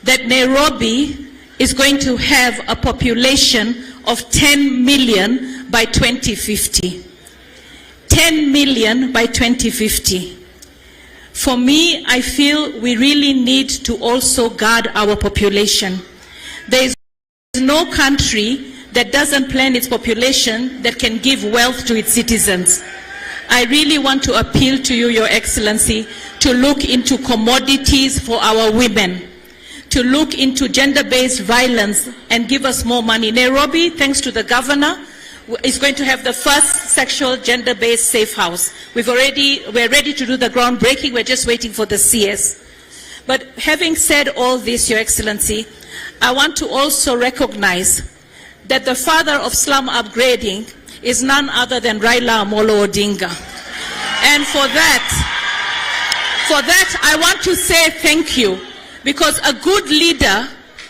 that Nairobi is going to have a population of 10 million by 2050. 10 million by 2050. For me, I feel we really need to also guard our population. There is no country that doesn't plan its population that can give wealth to its citizens. I really want to appeal to you, Your Excellency, to look into commodities for our women, to look into gender-based violence and give us more money. Nairobi, thanks to the governor, is going to have the first sexual gender-based safe house. We're ready to do the groundbreaking. We're just waiting for the CS. But having said all this, Your Excellency, I want to also recognize that the father of slum upgrading is none other than Raila Amolo Odinga. And for that, I want to say thank you, because a good leader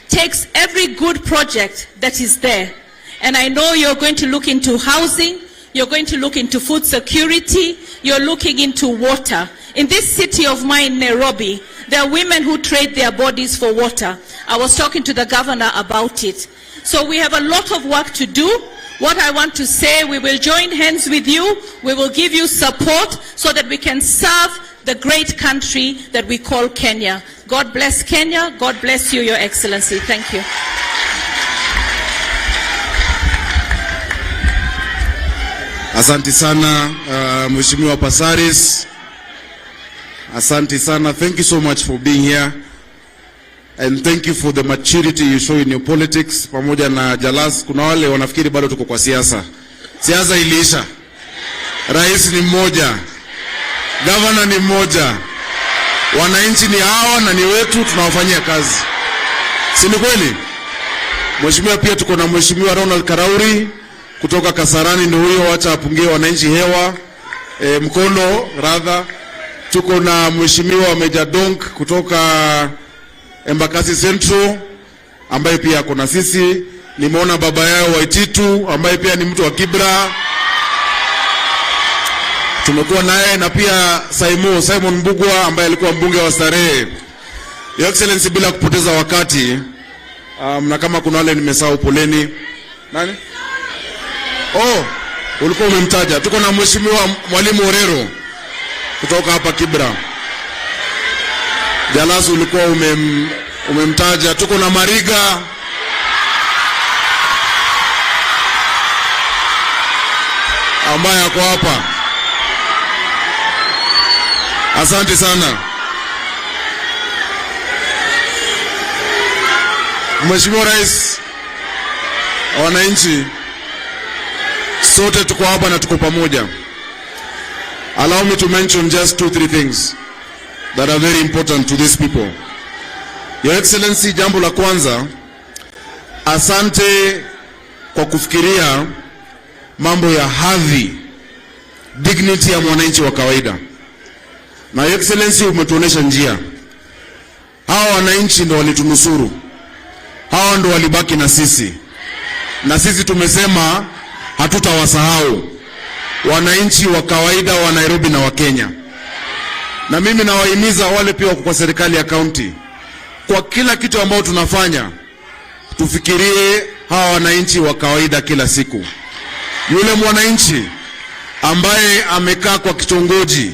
takes every good project that is there. And I know you're going to look into housing, you're going to look into food security, you're looking into water. In this city of mine, Nairobi, there are women who trade their bodies for water. I was talking to the governor about it. So we have a lot of work to do. What I want to say, we will join hands with you. We will give you support so that we can serve the great country that we call Kenya. God bless Kenya. God bless you, Your Excellency. Thank you. Asante sana, Mheshimiwa Pasaris. Asante sana. Thank you so much for being here. And thank you for the maturity you show in your politics. Pamoja na Jalas, kuna wale wanafikiri bado tuko kwa siasa. Siasa iliisha. Rais ni mmoja. Governor ni mmoja. Wananchi ni hawa na ni wetu, tunawafanyia kazi. Si ni kweli? Mheshimiwa, pia tuko na Mheshimiwa Ronald Karauri kutoka Kasarani, ndio huyo, wacha apungie wananchi hewa. Mkono radha. Tuko na Mheshimiwa Meja Donk kutoka Embakasi Central ambaye pia ako na sisi. Nimeona baba yao Waititu ambaye pia ni mtu wa Kibra. Tumekuwa naye, na pia Simon Mbugua ambaye alikuwa mbunge wa Starehe. Your Excellency, bila kupoteza wakati, na kama kuna wale nimesahau, poleni. Nani? Oh, ulikuwa umemtaja. Tuko na Mheshimiwa Mwalimu Orero kutoka hapa Kibra. Jalas ulikuwa umemtaja. Tuko na Mariga. Ambaye ako hapa. Asante sana. Mheshimiwa Rais, wananchi, sote tuko hapa na tuko pamoja. Allow me to mention just 2-3 things that are very important to these people. Your Excellency, jambo la kwanza, asante kwa kufikiria mambo ya hadhi, dignity ya mwananchi wa kawaida. Na Your Excellency, umetuonesha njia. Hawa wananchi ndio walitunusuru. Hawa ndio walibaki na sisi. Na sisi tumesema hatutawasahau wananchi wa kawaida wa Nairobi na wa Kenya. Na mimi nawahimiza wale pia wako kwa serikali ya county, kwa kila kitu ambao tunafanya, tufikirie hawa wananchi wa kawaida kila siku. Yule mwananchi ambaye amekaa kwa kitongoji,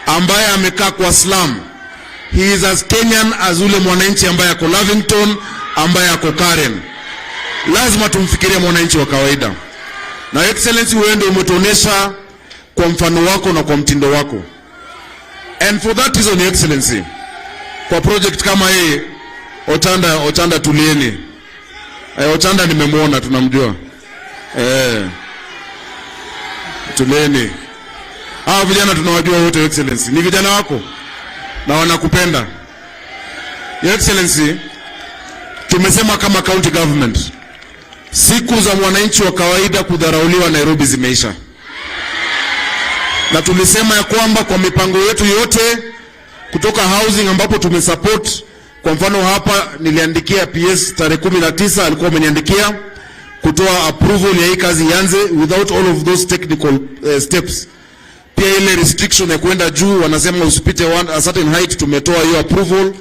ambaye amekaa kwa slum, he is as Kenyan as yule mwananchi ambaye ako Lavington, ambaye ako Karen. Lazima tumfikirie mwananchi wa kawaida. Na Excellency, wewe ndio umetuonesha kwa mfano wako na kwa mtindo wako. And for that reason, Your Excellency, kwa project kama hii, Otanda tulieni. Otanda nimemuona, tunamjua. Tulieni. Hawa vijana tunawajua wote, Your Excellency. Ni vijana wako na wanakupenda. Your Excellency, tumesema kama county government, siku za mwananchi wa kawaida kudharauliwa Nairobi zimeisha. Na tulisema ya kwamba kwa mipango yetu yote kutoka housing ambapo tumesupport, kwa mfano hapa niliandikia PS tarehe 19, alikuwa ameniandikia kutoa approval ya hii kazi ianze without all of those technical steps. Pia ile restriction ya kwenda juu, wanasema usipite a certain height, tumetoa hiyo approval.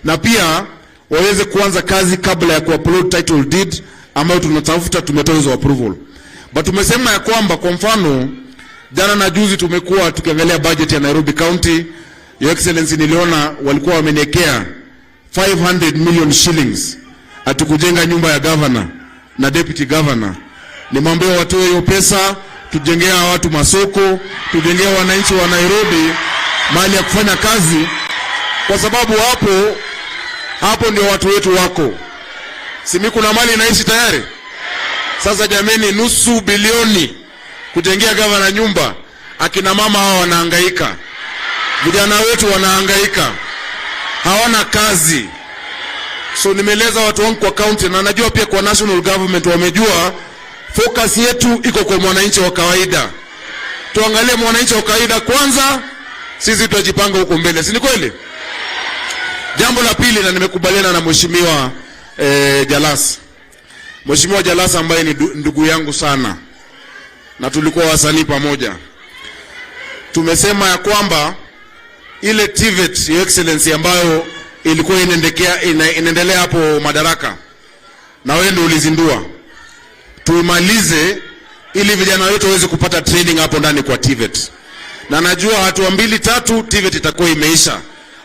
Na pia waweze kuanza kazi kabla ya kuupload title deed ambayo tunatafuta, tumetoa hizo approval. But tumesema ya kwamba kwa mfano jana na juzi tumekuwa tukiangalia budget ya Nairobi County. Your Excellency, niliona walikuwa wameniwekea 500 million shillings atukujenga nyumba ya governor na deputy governor. Nimwambia watoe hiyo pesa tujengea watu masoko, tujengea wananchi wa Nairobi mahali ya kufanya kazi, kwa sababu hapo ndio watu wetu wako. Simi kuna mali inaishi tayari. Sasa jameni, nusu bilioni kujengea gavana nyumba, akina mama hao wanahangaika, vijana wetu wanahangaika, hawana kazi. So nimeeleza watu wangu kwa county, na najua pia kwa national government wamejua focus yetu iko kwa mwananchi wa kawaida. Tuangalie mwananchi wa kawaida kwanza, sisi tutajipanga huko mbele, si ni kweli? Jambo la pili, na nimekubaliana na mheshimiwa Jalas. Mheshimiwa Jalas ambaye ni ndugu yangu sana, na tulikuwa wasanii pamoja. Tumesema ya kwamba ile TVET, Your Excellency, ambayo ilikuwa inaendelea hapo Madaraka, na wewe ndio ulizindua, tuimalize ili vijana wetu waweze kupata training hapo ndani kwa TVET. Na najua hatua 2-3 TVET itakuwa imeisha.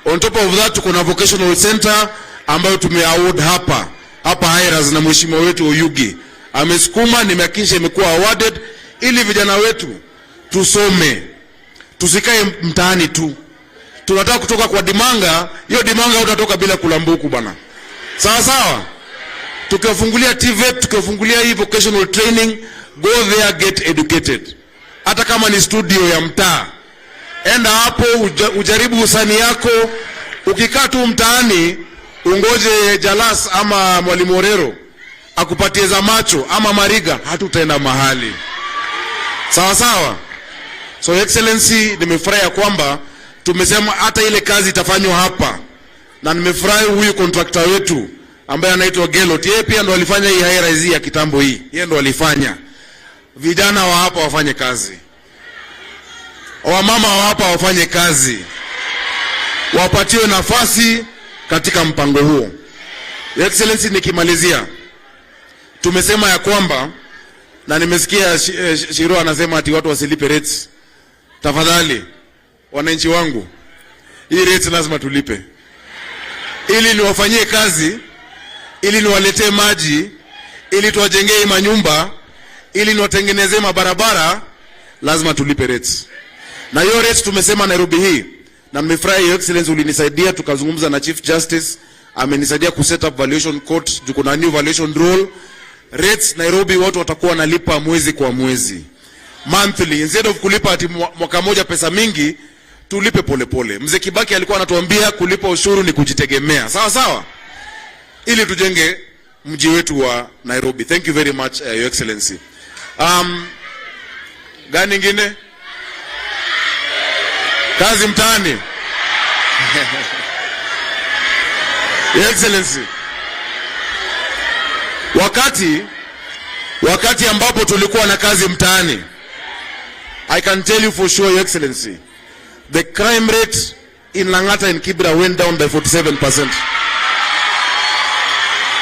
On top of that, kuna vocational center ambayo tumeaward hapa Hiras, na mheshimiwa wetu Oyugi amesukuma, nimehakikisha imekuwa awarded ili vijana wetu tusome, tusikae mtaani tu. Tunataka kutoka kwa dimanga, hiyo dimanga utatoka bila kulambuku bana. Sawa sawa? Tukiwafungulia TVET, tukiwafungulia hii vocational training, go there, get educated. Hata kama ni studio ya mtaa, enda hapo ujaribu usani yako. Ukikaa tu mtaani ungoje Jalas ama Mwalimu Orero akupatie za macho ama Mariga, hatutaenda mahali. Sawa sawa? So Excellency, nimefurahi kwamba tumesema hata ile kazi itafanywa hapa, na nimefurahi huyu contractor wetu ambaye anaitwa Gelot, yeye pia ndo alifanya hii high-rise ya kitambo hii, yeye ndo alifanya. Vijana wa hapa wafanye kazi, wamama wa hapa wafanye kazi, wapatiwe nafasi katika mpango huo. Excellency, nikimalizia, tumesema ya kwamba, na nimesikia Shiro anasema ati watu wasilipe rates. Tafadhali wananchi wangu, hii rates lazima tulipe, ili niwafanyie kazi, ili niwaletee maji, ili tuwajengee manyumba, ili niwatengenezee mabarabara. Lazima tulipe rates. Na hiyo rates tumesema Nairobi hii, na nimefurahi Your Excellency ulinisaidia, tukazungumza na Chief Justice, amenisaidia ku set up valuation court, tuko na new valuation rule. Rates Nairobi watu watakuwa nalipa mwezi kwa mwezi, monthly, instead of kulipa ati mwaka moja pesa mingi, tulipe polepole. Mzee Kibaki alikuwa anatuambia kulipa ushuru ni kujitegemea. Sawa sawa? Ili tujenge mji wetu wa Nairobi. Thank you very much, Your Excellency. Gani ingine? Kazi mtaani. Your Excellency, wakati ambapo tulikuwa na kazi mtaani, I can tell you for sure, Your Excellency, the crime rate in Lang'ata and Kibra went down by 47%.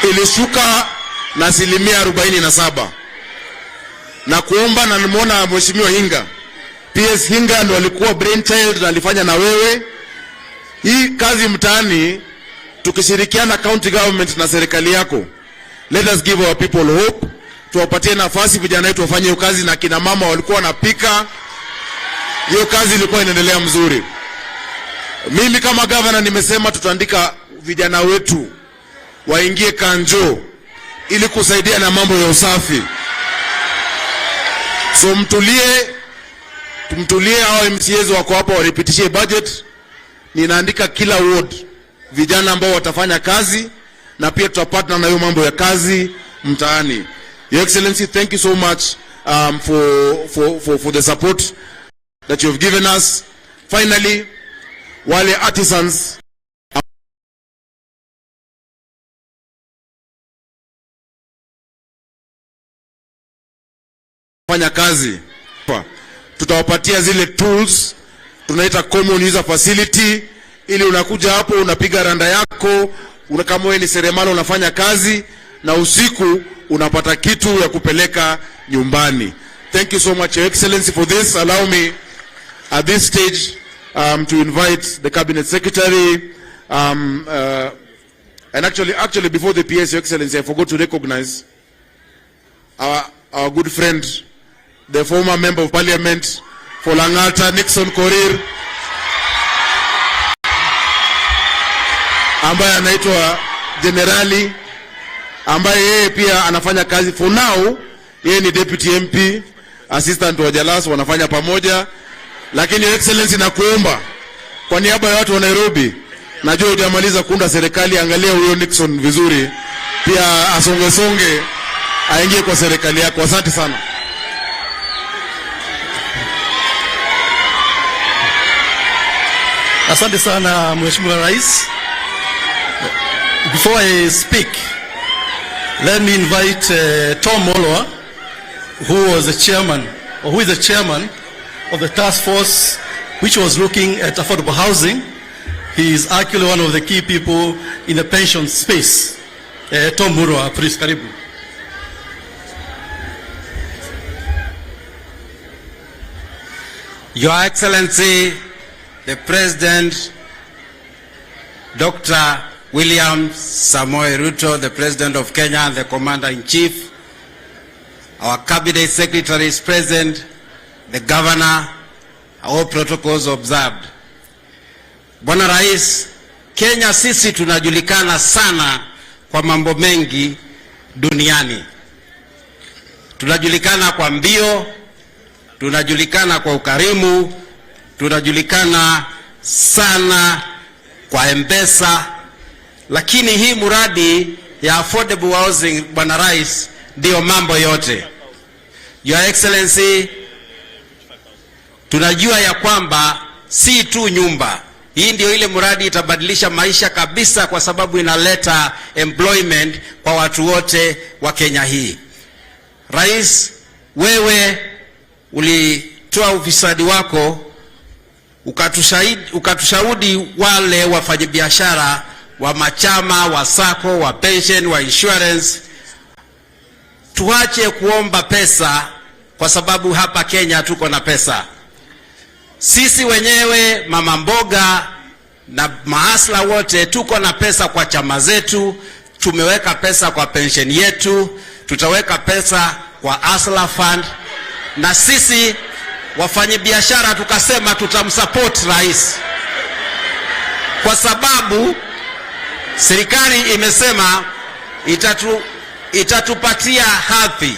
Ilishuka na 47%. Na kuomba, na nimeona mheshimiwa Hinga, PS Hinga ndo alikuwa brainchild na alifanya na wewe hii kazi mtaani, tukishirikiana county government na serikali yako. Let us give our people hope. Tuwapatie nafasi vijana wetu wafanye hiyo kazi, na kina mama walikuwa wanapika. Hiyo kazi ilikuwa inaendelea mzuri. Mimi kama governor nimesema tutaandika vijana wetu waingie kanjo ili kusaidia na mambo ya usafi. So tumtulie hao MCAs wako hapa waripitishie budget. Ninaandika kila ward vijana ambao watafanya kazi, na pia tutapatana na hiyo mambo ya kazi mtaani. Your Excellency, thank you so much for the support that you have given us. Finally, wale artisans fanya kazi, tutawapatia zile tools tunaita common user facility, ili unakuja hapo unapiga randa yako, kama wewe ni seremala unafanya kazi, na usiku unapata kitu ya kupeleka nyumbani. Thank you so much, Your Excellency, for this. Allow me at this stage to invite the Cabinet Secretary, and actually before the PS, Your Excellency, I forgot to recognize our good friend the former member of parliament for Lang'ata, Nixon Korir, ambaye anaitwa Generali, ambaye yeye pia anafanya kazi for now. Yeye ni deputy MP, assistant wa Jalas, wanafanya pamoja. Lakini excellency, na kuomba kwa niaba ya watu wa Nairobi, najua hujamaliza kuunda serikali, angalia huyo Nixon vizuri, pia asonge aingie kwa serikali yako. Asante sana. Asante sana Mheshimiwa Rais. Before I speak, let me invite Tom Molwa, who was the chairman, or who is the chairman of the task force which was looking at affordable housing. He is actually one of the key people in the pension space. Tom Molwa, please, karibu. Your Excellency, the President, Dr. William Samoei Ruto, the President of Kenya and the Commander-in-Chief, our Cabinet Secretary is present, the Governor, all protocols observed. Bwana Rais, Kenya sisi tunajulikana sana kwa mambo mengi duniani. Tunajulikana kwa mbio, tunajulikana kwa ukarimu, tunajulikana sana kwa M-Pesa, lakini hii muradi ya affordable housing, Bwana Rais, ndio mambo yote. Your Excellency, tunajua ya kwamba si tu nyumba. Hii ndio ile muradi itabadilisha maisha kabisa, kwa sababu inaleta employment kwa watu wote wa Kenya hii. Rais, wewe ulitoa ufisadi wako, ukatushaudi wale wafanyabiashara wa machama, wa sako, wa pension, wa insurance, tuache kuomba pesa, kwa sababu hapa Kenya tuko na pesa. Sisi wenyewe mama mboga na mahasla wote tuko na pesa kwa chama zetu, tumeweka pesa kwa pension yetu, tutaweka pesa kwa Asla Fund, na sisi wafanyabiashara tukasema tutamsupport rais, kwa sababu serikali imesema itatupatia hadhi,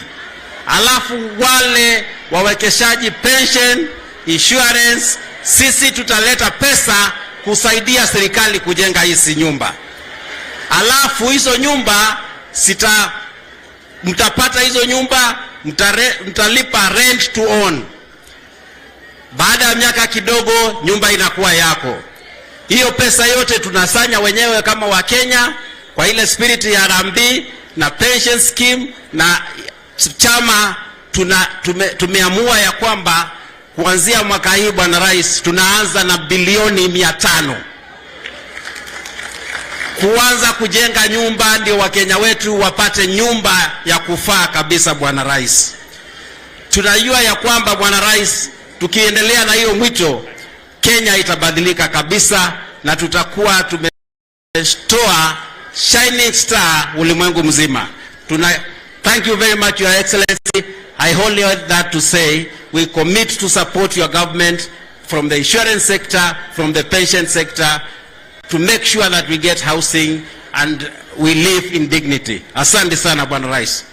alafu wale wawekeshaji pension, insurance, sisi tutaleta pesa kusaidia serikali kujenga hizi nyumba. Alafu hizo nyumba mtapata hizo nyumba, mtalipa rent to own. Baada ya miaka kidogo nyumba inakuwa yako. Hiyo pesa yote tunasanya wenyewe kama wa Kenya kwa ile spirit ya Rambi na pension scheme, na chama tumeamua ya kwamba kuanzia mwaka hii, Bwana Rais, tunaanza na bilioni 500 kuanza kujenga nyumba, ndio Wakenya wetu wapate nyumba ya kufaa kabisa. Bwana Rais, tunajua ya kwamba Bwana Rais, tukiendelea na hiyo mwito, Kenya itabadilika kabisa, na tutakuwa tumetoa shining star ulimwengu mzima. Thank you very much, Your Excellency. I only have that to say, we commit to support your government from the insurance sector, from the pension sector, to make sure that we get housing and we live in dignity. Asante sana, Bwana Rais.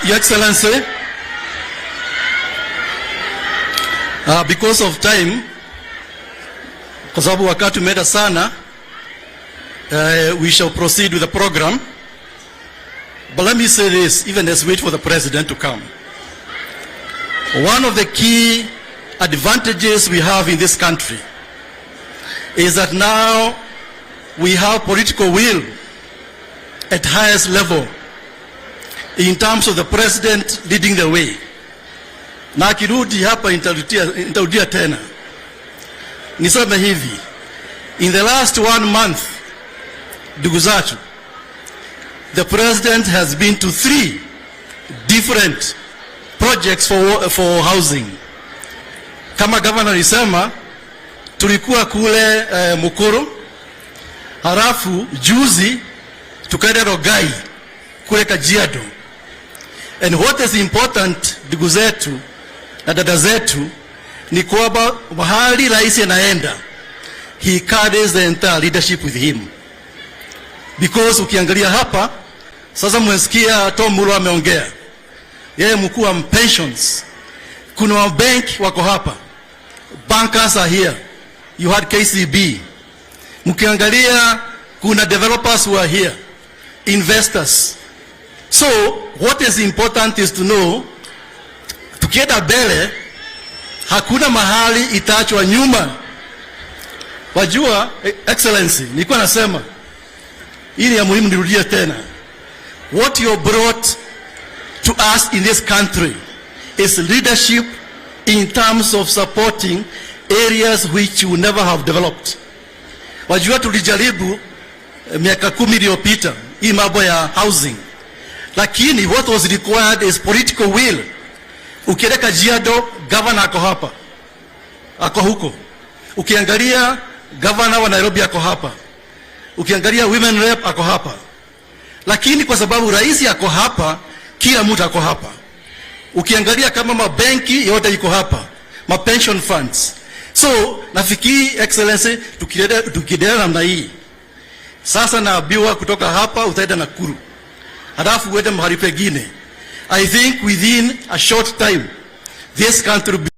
Your Excellency, because of time, kwa sababu wakati umeenda sana, we shall proceed with the program. But let me say this, even as we wait for the President to come. One of the key advantages we have in this country is that now we have political will at highest level in terms of the President leading the way. Na akirudi hapa nitarudia tena. Niseme hivi, in the last 1 month, ndugu zatu, the President has been to 3 different projects for housing. Kama governor isema, tulikuwa kule Mukuru, halafu juzi tukaenda Rogai kule Kajiado. And what is important, ndugu zetu na dada zetu, ni kwamba mahali rais anaenda, he carries the entire leadership with him. Because ukiangalia hapa sasa, mmesikia Tom Mulo ameongea, yeye mkuu wa pensions, kuna wa bank wako hapa, bankers are here, you had KCB. Mkiangalia kuna developers who are here, investors. So what is important is to know, tukienda mbele hakuna mahali itaachwa nyuma. Wajua excellency, nilikuwa nasema hili ya muhimu, nirudie tena, what you brought to us in this country is leadership in terms of supporting areas which you never have developed. Wajua tulijaribu miaka 10 iliyopita hii mambo ya housing, lakini what was required is political will. Ukienda Kajiado, governor ako hapa, ako huko. Ukiangalia governor wa Nairobi ako hapa, ukiangalia women rep ako hapa. Lakini kwa sababu rais ako hapa, kila mtu ako hapa. Ukiangalia kama mabenki yote iko hapa, ma pension funds. So nafikiri excellency, tukiendelea namna hii, sasa naambiwa kutoka hapa utaenda Nakuru, halafu uende mahali pengine. I think within a short time this country will be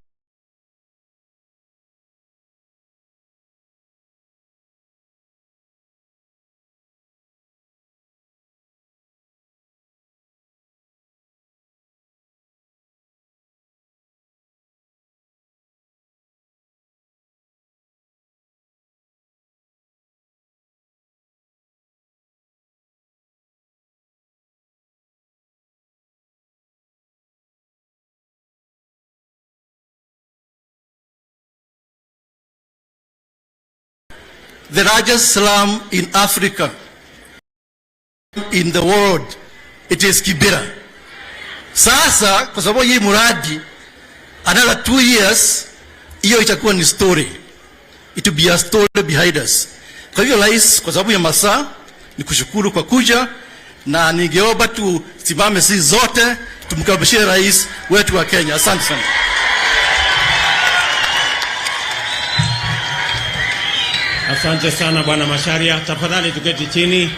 the largest slum in Africa, in the world. It is Kibera. Sasa kwa sababu hii muradi another 2 years, hiyo itakuwa ni story. It will be a story behind us. Kwa hivyo rais, kwa sababu ya masaa, ni kushukuru kwa kuja, na ningeomba tusimame sisi zote tumkaribishe rais wetu wa Kenya. Asante sana. Asante sana Bwana Macharia. Tafadhali tuketi chini.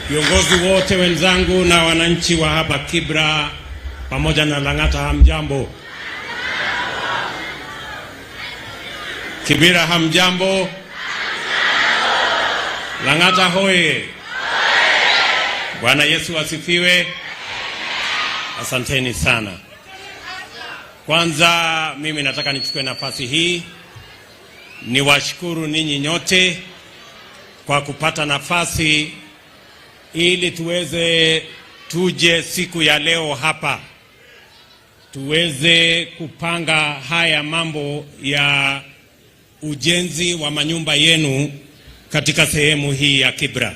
Viongozi wote wenzangu na wananchi wa hapa Kibra pamoja na Lang'ata, hamjambo? Kibra hamjambo? Lang'ata hoye! Bwana Yesu asifiwe. Asanteni sana. Kwanza mimi nataka nichukue nafasi hii niwashukuru ninyi nyote kwa kupata nafasi ili tuje siku ya leo hapa tuweze kupanga haya mambo ya ujenzi wa manyumba yenu katika sehemu hii ya Kibra.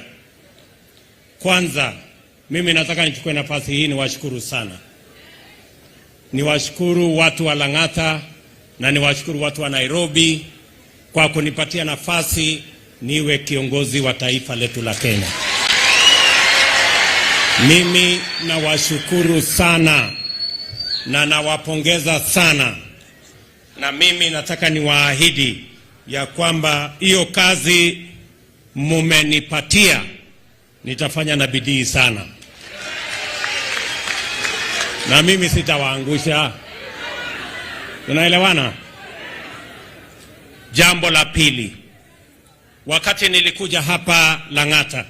Kwanza mimi nataka nichukue nafasi hii niwashukuru sana. Niwashukuru watu wa Lang'ata na niwashukuru watu wa Nairobi kwa kunipatia nafasi niwe kiongozi wa taifa letu la Kenya. Mimi nawashukuru sana na nawapongeza sana, na mimi nataka niwaahidi ya kwamba hiyo kazi mumenipatia nitafanya na bidii sana, na mimi sitawaangusha. Tunaelewana? Jambo la pili, wakati nilikuja hapa Lang'ata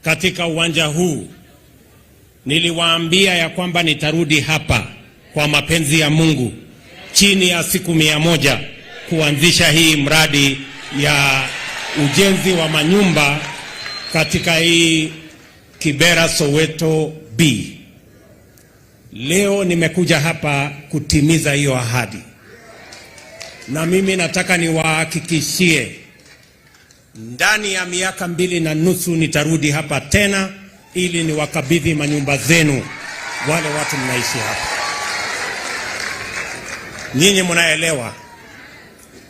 katika uwanja huu, niliwaambia ya kwamba nitarudi hapa kwa mapenzi ya Mungu chini ya siku 100 kuanzisha hii mradi ya ujenzi wa manyumba katika hii Kibera Soweto B. Leo nimekuja hapa kutimiza hiyo ahadi. Na mimi nataka niwahakikishie ndani ya miaka 2.5 nitarudi hapa tena ili niwakabidhi manyumba zenu wale watu mnaishi hapa. Nyinyi mnaelewa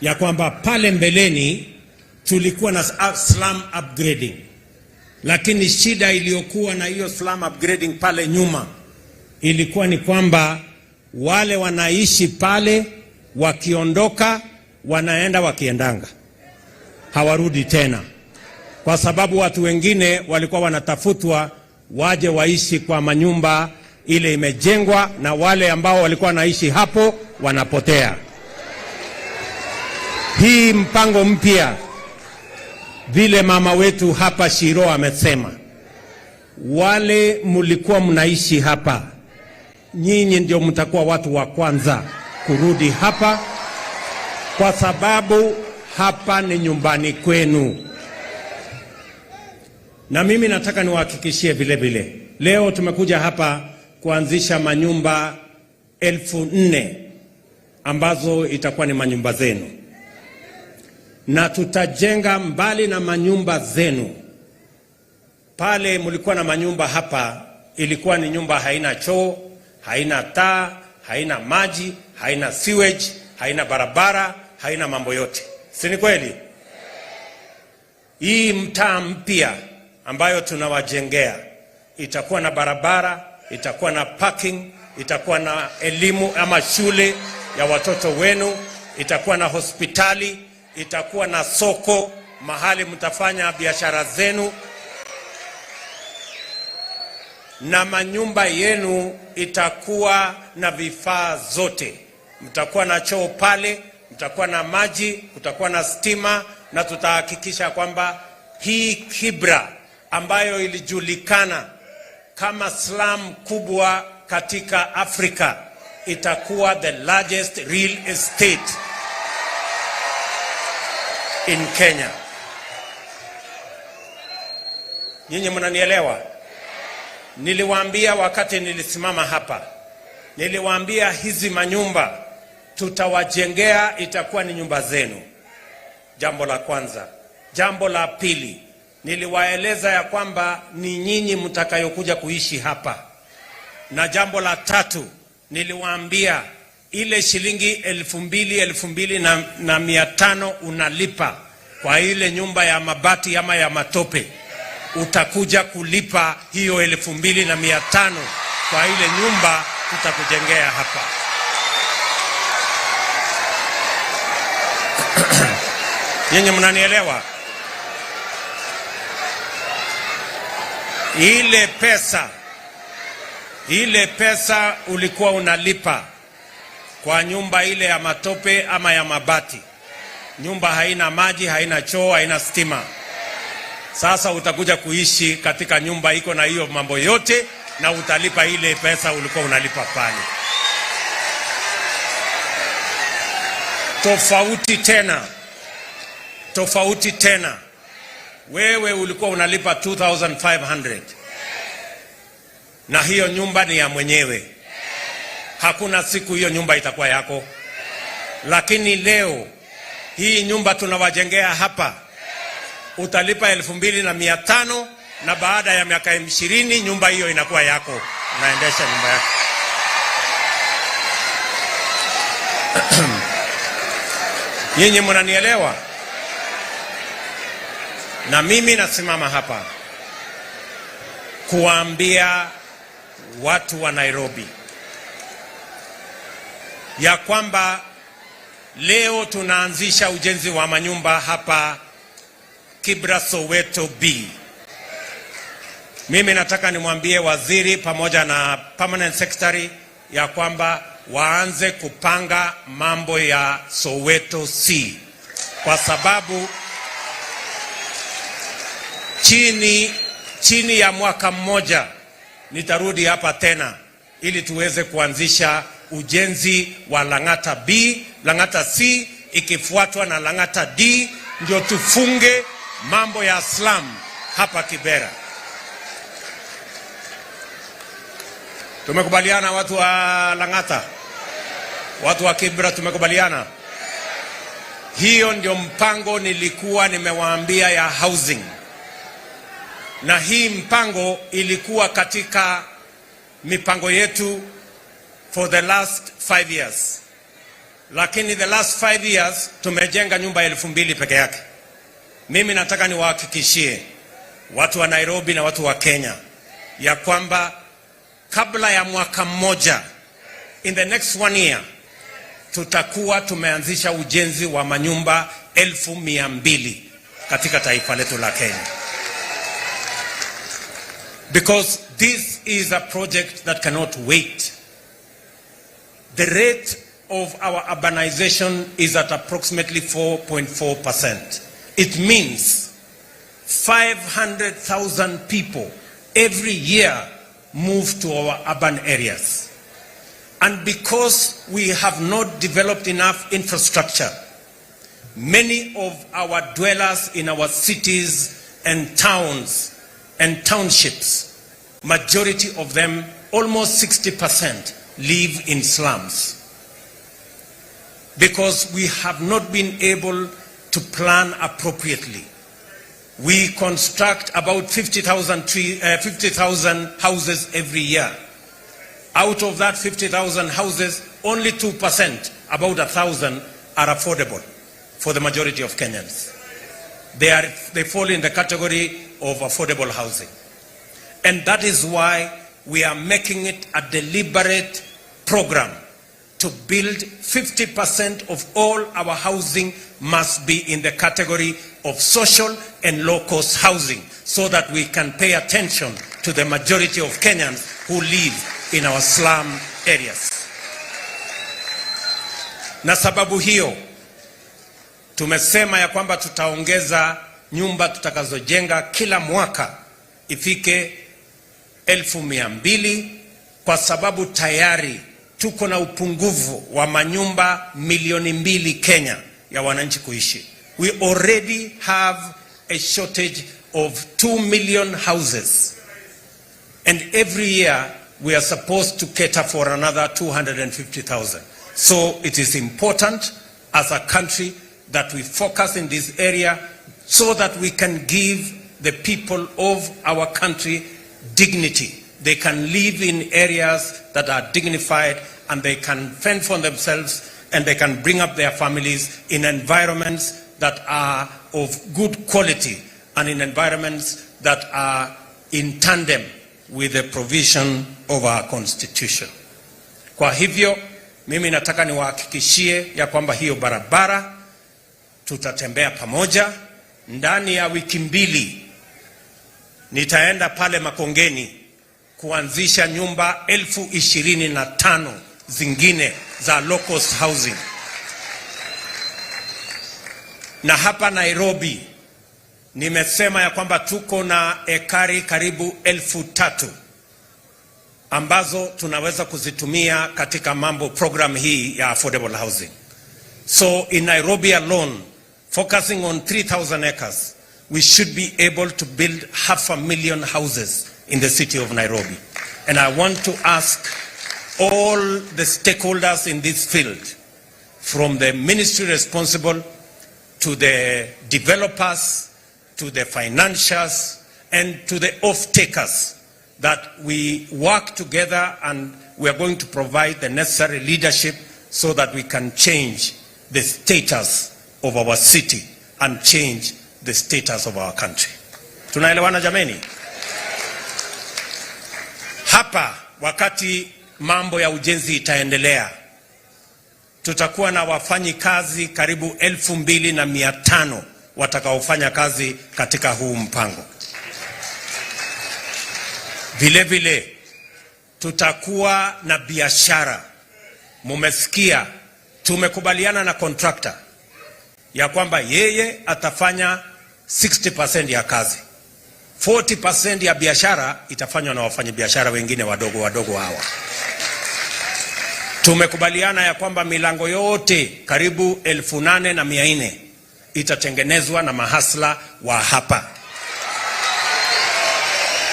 ya kwamba pale mbeleni tulikuwa na slum upgrading, lakini shida iliyokuwa na hiyo slum upgrading pale nyuma ilikuwa ni kwamba wale wanaishi pale wakiondoka wanaenda wakiendanga, hawarudi tena, kwa sababu watu wengine walikuwa wanatafutwa waje waishi kwa manyumba ile imejengwa, na wale ambao walikuwa wanaishi hapo wanapotea. Hii mpango mpya, vile mama wetu hapa Shiro amesema, wale mulikuwa mnaishi hapa, nyinyi ndio mtakuwa watu wa kwanza kurudi hapa, kwa sababu hapa ni nyumbani kwenu. Na mimi nataka niwahakikishie vile vile, leo tumekuja hapa kuanzisha manyumba 4,000 ambazo itakuwa ni manyumba zenu, na tutajenga mbali na manyumba zenu. Pale mulikuwa na manyumba hapa, ilikuwa ni nyumba haina choo, haina taa, haina maji, haina sewage, haina barabara, haina mambo yote. Si ni kweli? Hii mtaa mpya ambayo tunawajengea itakuwa na barabara, itakuwa na parking, itakuwa na elimu ama shule ya watoto wenu, itakuwa na hospitali, itakuwa na soko mahali mtafanya biashara zenu, na manyumba yenu itakuwa na vifaa zote. Mtakuwa na choo pale, mtakuwa na maji, kutakuwa na stima, na tutahakikisha kwamba hii Kibra ambayo ilijulikana kama slum kubwa katika Afrika itakuwa the largest real estate in Kenya. Nyinyi mnanielewa? Niliwaambia wakati nilisimama hapa, niliwaambia hizi manyumba tutawajengea itakuwa ni nyumba zenu. Jambo la kwanza. Jambo la pili, niliwaeleza ya kwamba ni nyinyi mtakayokuja kuishi hapa. Na jambo la tatu, niliwaambia ile shilingi 2,500 unalipa kwa ile nyumba ya mabati ama ya matope, utakuja kulipa hiyo 2,500 kwa ile nyumba tutakujengea hapa. Nyinyi mnanielewa? Ile pesa ulikuwa unalipa kwa nyumba ile ya matope ama ya mabati, nyumba haina maji, haina choo, haina stima. Sasa utakuja kuishi katika nyumba iko na hiyo mambo yote, na utalipa ile pesa ulikuwa unalipa pale. Tofauti tena, wewe ulikuwa unalipa 2,500 na hiyo nyumba ni ya mwenyewe. Hakuna siku hiyo nyumba itakuwa yako. Lakini leo hii nyumba tunawajengea hapa, utalipa 2,500 na baada ya miaka 20 nyumba hiyo inakuwa yako, unaendesha nyumba yako. Nyinyi mnanielewa? Na mimi nasimama hapa kuambia watu wa Nairobi ya kwamba leo tunaanzisha ujenzi wa manyumba hapa Kibra Soweto B. Mimi nataka nimwambie waziri pamoja na permanent secretary ya kwamba waanze kupanga mambo ya Soweto C, kwa sababu chini ya mwaka mmoja nitarudi hapa tena ili tuweze kuanzisha ujenzi wa Lang'ata B, Lang'ata C ikifuatwa na Lang'ata D, ndio tufunge mambo ya slum hapa Kibera. Tumekubaliana watu wa Lang'ata, watu wa Kibera, tumekubaliana. Hiyo ndio mpango nilikuwa nimewaambia ya housing. Na hii mpango ilikuwa katika mipango yetu for the last 5 years. lakini the last 5 years tumejenga nyumba 2,000 peke yake. Mimi nataka niwahakikishie watu wa Nairobi na watu wa Kenya ya kwamba kabla ya mwaka mmoja, in the next 1 year, tutakuwa tumeanzisha ujenzi wa manyumba 1,200 katika taifa letu la Kenya. Because this is a project that cannot wait. The rate of our urbanization is at approximately 4.4%. It means 500,000 people every year move to our urban areas. And because we have not developed enough infrastructure, many of our dwellers in our cities and towns and townships, majority of them, almost 60%, live in slums. Because we have not been able to plan appropriately. We construct about 50,000 houses every year. Out of that 50,000 houses, only 2%, about 1,000, are affordable for the majority of Kenyans. They fall in the category of affordable housing. And that is why we are making it a deliberate program to build 50% of all our housing must be in the category of social and low-cost housing, so that we can pay attention to the majority of Kenyans who live in our slum areas. Na sababu hiyo, tumesema ya kwamba tutaongeza nyumba tutakazojenga kila mwaka ifike 1,200, kwa sababu tayari tuko na upungufu wa manyumba 2,000,000 Kenya ya wananchi kuishi. We already have a shortage of 2 million houses. And every year we are supposed to cater for another 250,000. So it is important as a country that we focus in this area so that we can give the people of our country dignity. They can live in areas that are dignified, and they can fend for themselves, and they can bring up their families in environments that are of good quality and in environments that are in tandem with the provision of our constitution. Kwa hivyo, mimi nataka niwahakikishie ya kwamba hiyo barabara tutatembea pamoja. Ndani ya wiki 2 nitaenda pale Makongeni kuanzisha nyumba 25,000 zingine za low cost housing. Na hapa Nairobi nimesema ya kwamba tuko na ekari karibu 3,000 ambazo tunaweza kuzitumia katika mambo program hii ya affordable housing. So in Nairobi alone, focusing on 3,000 acres, we should be able to build 500,000 houses in the city of Nairobi. And I want to ask all the stakeholders in this field, from the ministry responsible to the developers, to the financiers, and to the off-takers, that we work together, and we are going to provide the necessary leadership so that we can change the status of our city and change the status of our country. Tunaelewana jameni? Hapa wakati mambo ya ujenzi itaendelea, tutakuwa na wafanyikazi karibu 2,500 watakaofanya kazi katika huu mpango. Vile vile tutakuwa na biashara. Mumesikia tumekubaliana na contractor ya kwamba yeye atafanya 60% ya kazi. 40% ya biashara itafanywa na wafanyabiashara wengine wadogo wadogo hawa. Tumekubaliana ya kwamba milango yote karibu 8,400 itatengenezwa na mahasla wa hapa.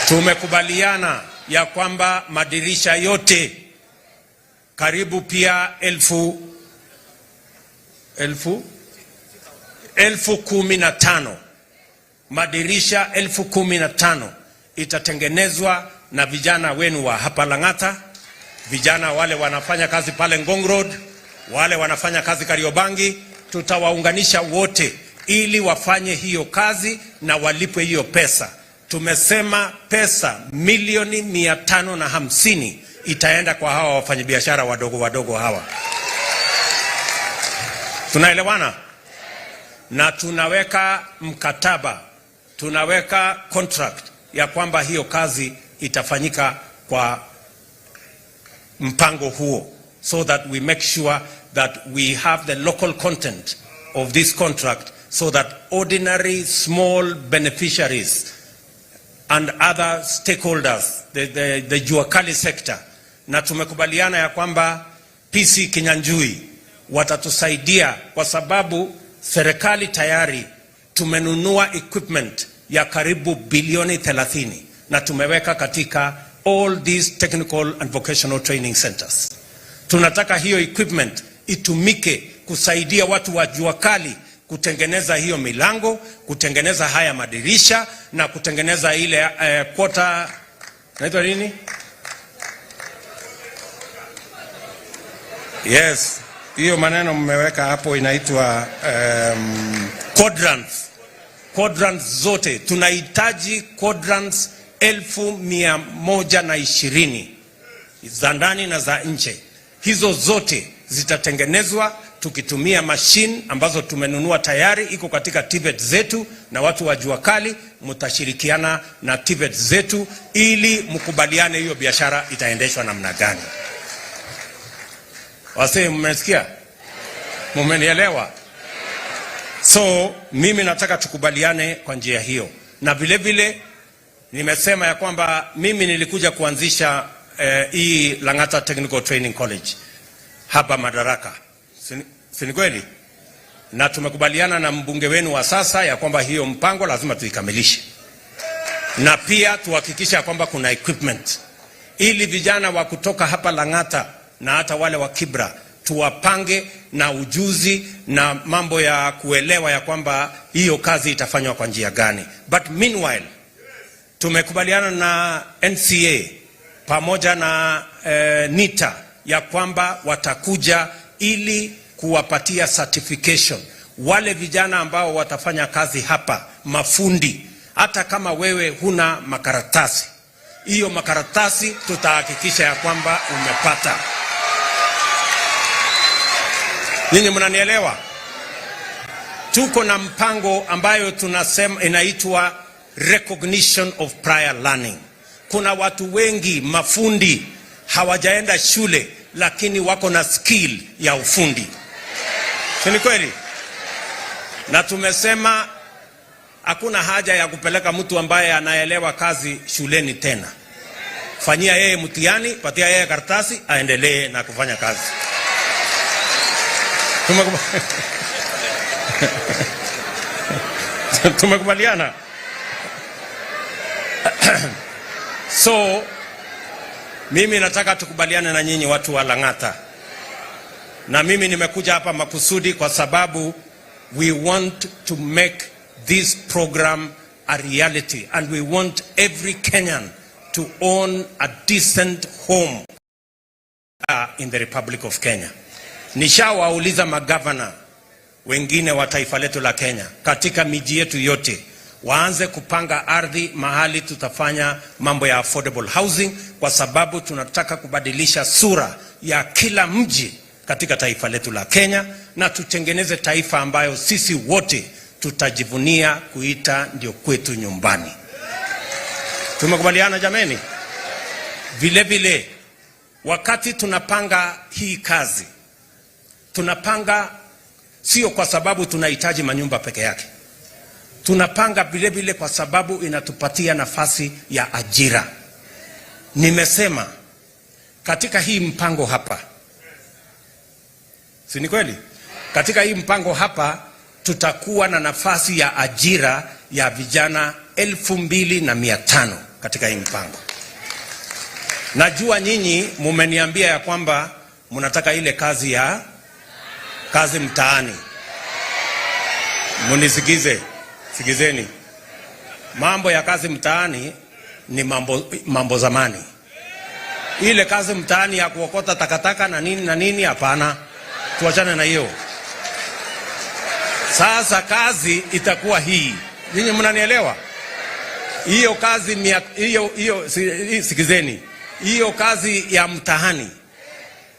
Tumekubaliana ya kwamba madirisha yote karibu pia 15,000 madirisha 15,000 itatengenezwa na vijana wenu wa hapa Lang'ata, vijana wale wanafanya kazi pale Ngong Road, wale wanafanya kazi Kariobangi, tutawaunganisha wote ili wafanye hiyo kazi na walipwe hiyo pesa. Tumesema pesa milioni 550 itaenda kwa hawa wafanyabiashara wadogo wadogo hawa. Tunaelewana? Na tunaweka mkataba, tunaweka contract ya kwamba hiyo kazi itafanyika kwa mpango huo, so that we make sure that we have the local content of this contract, so that ordinary small beneficiaries and other stakeholders, the juakali sector, na tumekubaliana ya kwamba PC Kinyanjui watatusaidia kwa sababu serikali tayari tumenunua equipment ya karibu bilioni 30 na tumeweka katika all these technical and vocational training centers. Tunataka hiyo equipment itumike kusaidia watu wa juakali kutengeneza hiyo milango, kutengeneza haya madirisha na kutengeneza ile quarter, naitwa nini? Yes, hiyo maneno mmeweka hapo inaitwa quadrants. Quadrants zote tunahitaji quadrants 1,120 za ndani na za nje. Hizo zote zitatengenezwa tukitumia machine ambazo tumenunua tayari, iko katika TVET zetu, na watu wa juakali mtashirikiana na TVET zetu ili mkubaliane hiyo biashara itaendeshwa namna gani. Wase, mmesikia? Mmenielewa? So mimi nataka tukubaliane kwa njia hiyo, na vile vile nimesema ya kwamba mimi nilikuja kuanzisha hii Lang'ata Technical Training College hapa Madaraka, si kweli? Na tumekubaliana na mbunge wenu wa sasa ya kwamba hiyo mpango lazima tuikamilishe, na pia tuhakikisha kwamba kuna equipment ili vijana wa kutoka hapa Lang'ata na hata wale wa Kibra tuwapange na ujuzi na mambo ya kuelewa ya kwamba hiyo kazi itafanywa kwa njia gani. But meanwhile tumekubaliana na NCA pamoja na NITA ya kwamba watakuja ili kuwapatia certification wale vijana ambao watafanya kazi hapa, mafundi. Hata kama wewe huna makaratasi, hiyo makaratasi tutahakikisha ya kwamba umepata. Ninyi mnanielewa? Tuko na mpango ambayo tunasema inaitwa recognition of prior learning. Kuna watu wengi mafundi hawajaenda shule lakini wako na skill ya ufundi. Si kweli? Na tumesema hakuna haja ya kupeleka mtu ambaye anaelewa kazi shuleni tena. Fanyia yeye mtihani, patia yeye karatasi, aendelee na kufanya kazi. Tumekubaliana? So mimi nataka tukubaliane na nyinyi watu wa Lang'ata, na mimi nimekuja hapa makusudi kwa sababu we want to make this program a reality, and we want every Kenyan to own a decent home in the Republic of Kenya. Nishawauliza magavana wengine wa taifa letu la Kenya katika miji yetu yote waanze kupanga ardhi mahali tutafanya mambo ya affordable housing, kwa sababu tunataka kubadilisha sura ya kila mji katika taifa letu la Kenya, na tutengeneze taifa ambayo sisi wote tutajivunia kuita ndio kwetu nyumbani. Tumekubaliana jameni? Vile vile wakati tunapanga hii kazi, tunapanga sio kwa sababu tunahitaji manyumba peke yake. Tunapanga vile vile kwa sababu inatupatia nafasi ya ajira. Nimesema katika hii mpango hapa, si ni kweli? Katika hii mpango hapa tutakuwa na nafasi ya ajira ya vijana 2,500 katika hii mpango. Najua nyinyi mumeniambia ya kwamba mnataka ile kazi mtaani. Munisikize, sikizeni. Mambo ya kazi mtaani ni mambo zamani. Ile kazi mtaani ya kuokota takataka na nini hapana. tuachane na hiyo. Sasa kazi itakuwa hii. Ninyi mnanielewa? Hiyo kazi sikizeni. Hiyo kazi ya mtahani.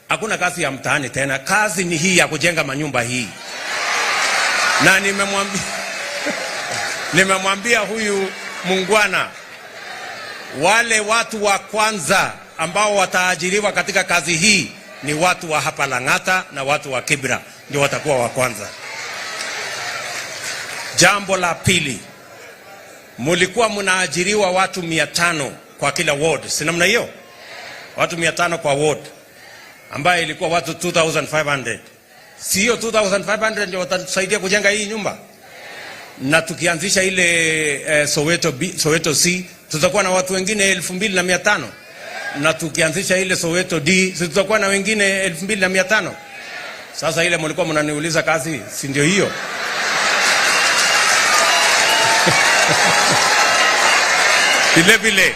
Hakuna kazi ya mtahani tena. Kazi ni hii ya kujenga manyumba hii. Na nimemwambia huyu mungwana, wale watu wa kwanza ambao wataajiriwa katika kazi hii ni watu wa hapa Lang'ata na watu wa Kibra, ndio watakuwa wa kwanza. Jambo la pili, mulikuwa mnaajiriwa watu 500 kwa kila ward, si namna hiyo? Watu 500 kwa ward, ambaye ilikuwa watu 2500. Sio 2500 ndio watatusaidia kujenga hii nyumba? Na tukianzisha ile Soweto C, tutakuwa na watu wengine 2500. Na tukianzisha ile Soweto D, tutakuwa na wengine 2500. Sasa ile mlikuwa mnaniuliza kazi, si ndio hiyo? Vile vile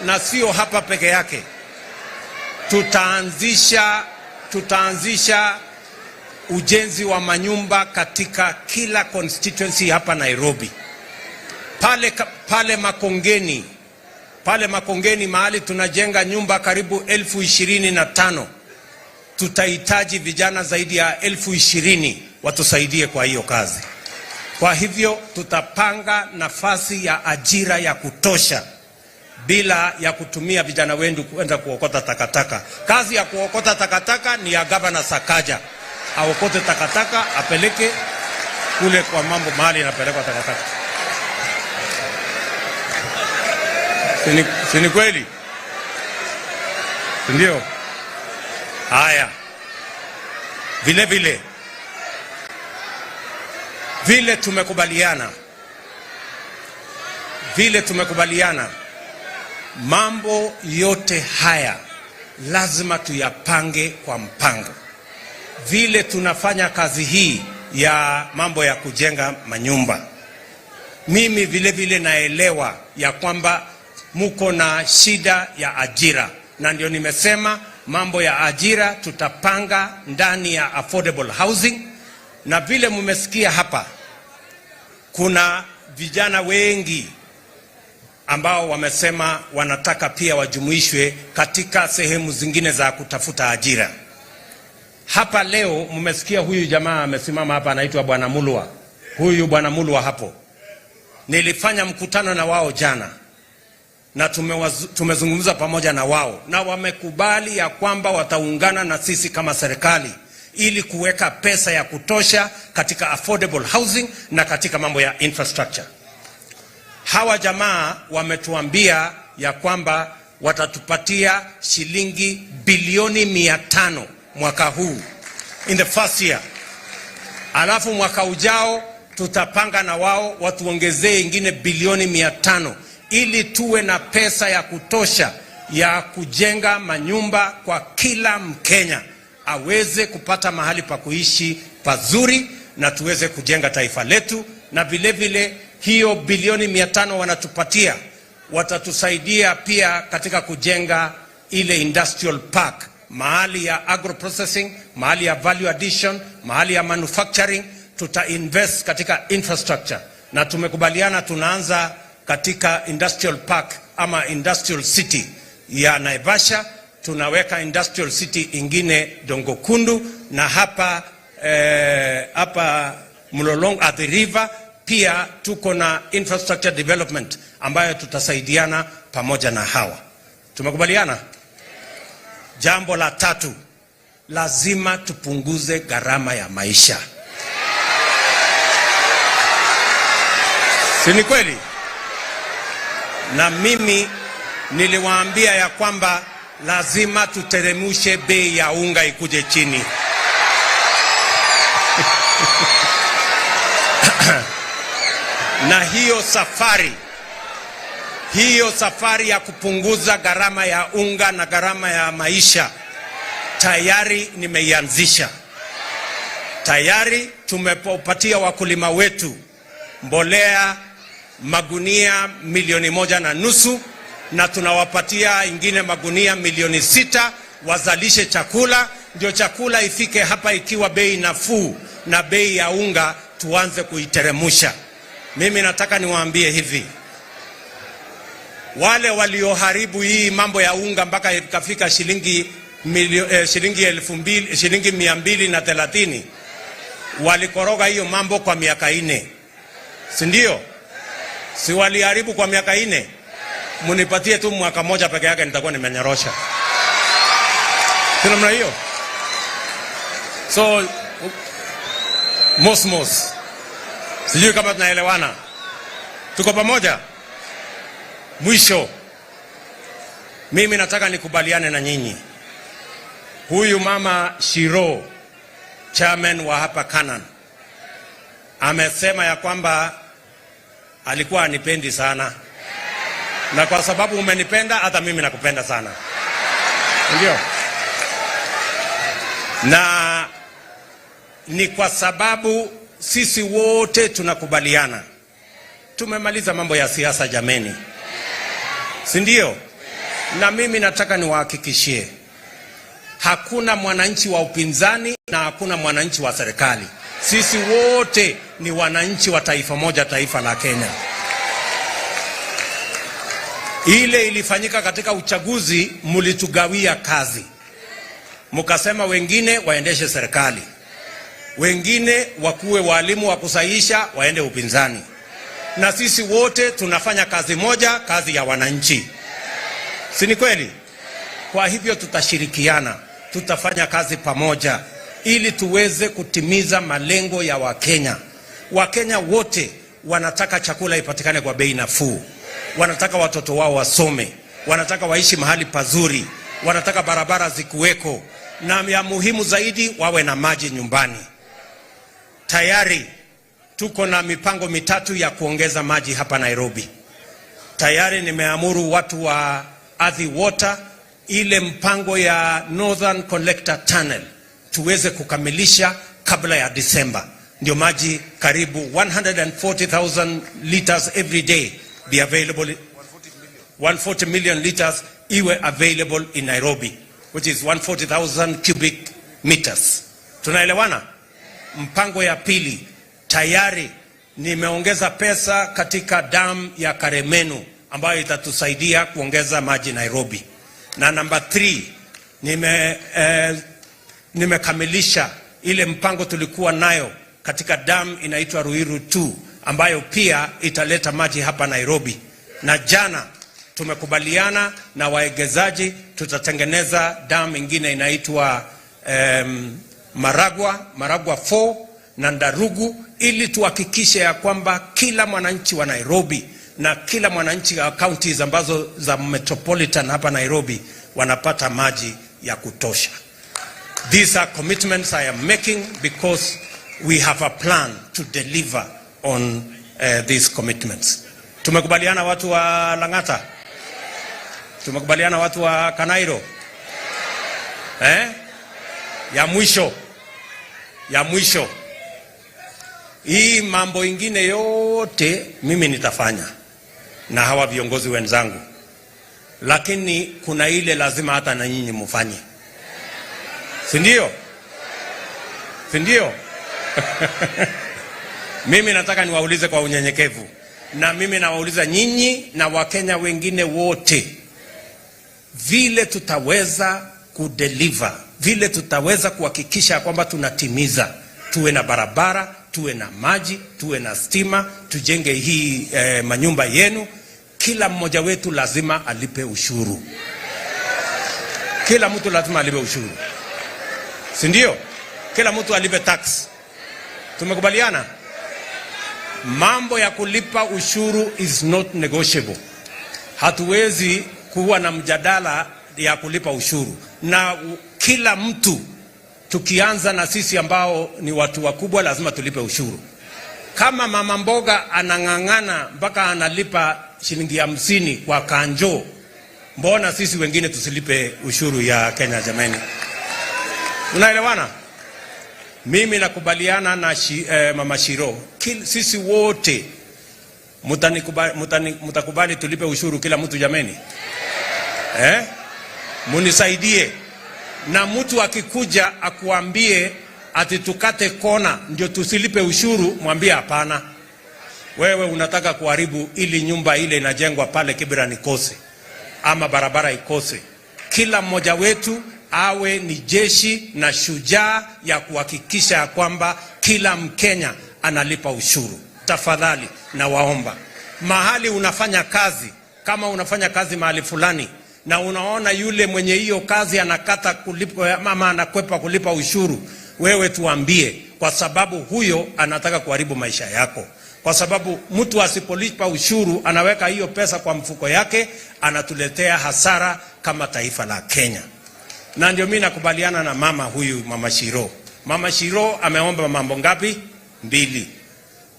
na sio hapa peke yake. Tutaanzisha ujenzi wa manyumba katika kila constituency hapa Nairobi. Pale Makongeni mahali tunajenga nyumba karibu 25,000. Tutahitaji vijana zaidi ya 20,000 watusaidie kwa hiyo kazi. Kwa hivyo tutapanga nafasi ya ajira ya kutosha bila ya kutumia vijana wendu kwenda kuokota takataka. Kazi ya kuokota takataka ni ya Governor Sakaja. Aokote takataka apeleke kule kwa mambo mahali inapelekwa takataka. Sini kweli? Ndio. Haya. Vile tumekubaliana mambo yote haya lazima tuyapange kwa mpango. Vile tunafanya kazi hii ya mambo ya kujenga manyumba, mimi vile naelewa ya kwamba muko na shida ya ajira, na ndio nimesema mambo ya ajira tutapanga ndani ya affordable housing. Na vile mmesikia hapa, kuna vijana wengi ambao wamesema wanataka pia wajumuishwe katika sehemu zingine za kutafuta ajira. Hapa leo mmesikia huyu jamaa amesimama hapa, anaitwa Bwana Mulwa. Huyu Bwana Mulwa hapo, nilifanya mkutano na wao jana na tumezungumza pamoja na wao, na wamekubali ya kwamba wataungana na sisi kama serikali ili kuweka pesa ya kutosha katika affordable housing na katika mambo ya infrastructure. Hawa jamaa wametuambia ya kwamba watatupatia shilingi bilioni 500 mwaka huu, in the first year. Alafu mwaka ujao tutapanga na wao watuongezee ingine bilioni 500 ili tuwe na pesa ya kutosha ya kujenga manyumba kwa kila Mkenya aweze kupata mahali pa kuishi pazuri, na tuweze kujenga taifa letu. Na vile hiyo bilioni 500 wanatupatia, watatusaidia pia katika kujenga ile industrial park, mahali ya agro processing, mahali ya value addition, mahali ya manufacturing. Tutainvest katika infrastructure, na tumekubaliana tunaanza katika industrial park ama industrial city ya Naivasha. Tunaweka industrial city ingine Dongokundu, na hapa Mlolongo at the river pia tuko na infrastructure development ambayo tutasaidiana pamoja na hawa. Tumekubaliana. Jambo la tatu, lazima tupunguze gharama ya maisha. Si ni kweli? Na mimi niliwaambia ya kwamba lazima tuteremushe bei ya unga ikuje chini. Na hiyo safari ya kupunguza gharama ya unga na gharama ya maisha tayari nimeianzisha. Tayari tumepatia wakulima wetu mbolea magunia 1.5 milioni, na tunawapatia ingine magunia milioni 6 wazalishe chakula, ndio chakula ifike hapa ikiwa bei nafuu, na bei ya unga tuanze kuiteremusha. Mimi nataka niwaambie hivi, wale walioharibu hii mambo ya unga mpaka ikafika shilingi 230 walikoroga hiyo mambo kwa miaka 4, si ndio? Si waliharibu kwa miaka 4? Munipatie tu mwaka moja peke yake nitakuwa nimenyorosha. Kuna namna hiyo. So mos sijui kama tunaelewana, tuko pamoja. Mwisho, mimi nataka nikubaliane na nyinyi. Huyu mama Shiro, chairman wa hapa Canaan, amesema ya kwamba alikuwa anipendi sana, na kwa sababu umenipenda hata mimi nakupenda sana, ndio? Na ni kwa sababu sisi wote tunakubaliana. Tumemaliza mambo ya siasa jameni, si ndio? Na mimi nataka niwahakikishie, hakuna mwananchi wa upinzani na hakuna mwananchi wa serikali. Sisi wote ni wananchi wa taifa moja, taifa la Kenya. Ile ilifanyika katika uchaguzi, mulitugawia kazi. Mukasema wengine waendeshe serikali, wengine wakuwe walimu wa kusahisha waende upinzani, na sisi wote tunafanya kazi moja, kazi ya wananchi. Si ni kweli? Kwa hivyo tutashirikiana, tutafanya kazi pamoja ili tuweze kutimiza malengo ya Wakenya. Wakenya wote wanataka chakula ipatikane kwa bei nafuu, wanataka watoto wao wasome, wanataka waishi mahali pazuri, wanataka barabara zikuweko, na ya muhimu zaidi wawe na maji nyumbani. Tayari tuko na mipango 3 ya kuongeza maji hapa Nairobi. Tayari nimeamuru watu wa Athi Water ile mpango ya Northern Collector Tunnel tuweze kukamilisha kabla ya Disemba, ndio maji karibu 140,000 liters every day be available, 140 million liters iwe available in Nairobi, which is 140,000 cubic meters. Tunaelewana? Mpango ya pili, tayari nimeongeza pesa katika dam ya Karemenu ambayo itatusaidia kuongeza maji Nairobi. Na number 3, nimekamilisha ile mpango tulikuwa nayo katika dam inaitwa Ruiru 2 ambayo pia italeta maji hapa Nairobi. Na jana tumekubaliana na waegezaji tutatengeneza dam ingine inaitwa Maragwa 4 na Ndarugu, ili tuhakikishe ya kwamba kila mwananchi wa Nairobi na kila mwananchi wa counties ambazo za metropolitan hapa Nairobi wanapata maji ya kutosha. These are commitments I am making because we have a plan to deliver on these commitments. Tumekubaliana watu wa Lang'ata? Tumekubaliana watu wa Kanairo? Ya mwisho. Hii mambo ingine yote mimi nitafanya na hawa viongozi wenzangu, lakini kuna ile lazima hata na nyinyi mfanye, si ndio? Si ndio? Mimi nataka niwaulize kwa unyenyekevu, na mimi nawauliza nyinyi na Wakenya wengine wote, vile tutaweza kudeliver, vile tutaweza kuhakikisha kwamba tunatimiza, tuwe na barabara, tuwe na maji, tuwe na stima, tujenge hii manyumba yenu, kila mmoja wetu lazima alipe ushuru. Kila mtu lazima alipe ushuru, si ndio? Kila mtu alipe tax. Tumekubaliana? Mambo ya kulipa ushuru is not negotiable. Hatuwezi kuwa na mjadala ya kulipa ushuru. Na kila mtu, tukianza na sisi ambao ni watu wakubwa, lazima tulipe ushuru. Kama mama mboga anang'ang'ana mpaka analipa shilingi 50 kwa kanjo, mbona sisi wengine tusilipe ushuru ya Kenya jamani? Unaelewana? Mimi nakubaliana na mama Shiro. Sisi wote Mutakubali tulipe ushuru kila mtu jameni? Munisaidie. Na mtu akikuja akuambie ati tukate kona ndio tusilipe ushuru, mwambie hapana. Wewe unataka kuharibu ili nyumba ile inajengwa pale Kibera nikose, ama barabara ikose. Kila mmoja wetu awe ni jeshi na shujaa ya kuhakikisha kwamba kila Mkenya analipa ushuru. Tafadhali na waomba, mahali unafanya kazi, kama unafanya kazi mahali fulani na unaona yule mwenye hiyo kazi anakata kulipa mama anakwepa kulipa ushuru, wewe tuambie, kwa sababu huyo anataka kuharibu maisha yako. Kwa sababu mtu asipolipa ushuru anaweka hiyo pesa kwa mfuko yake, anatuletea hasara kama taifa la Kenya. Na ndio mimi nakubaliana na mama huyu, Mama Shiro. Mama Shiro ameomba mambo ngapi? 2.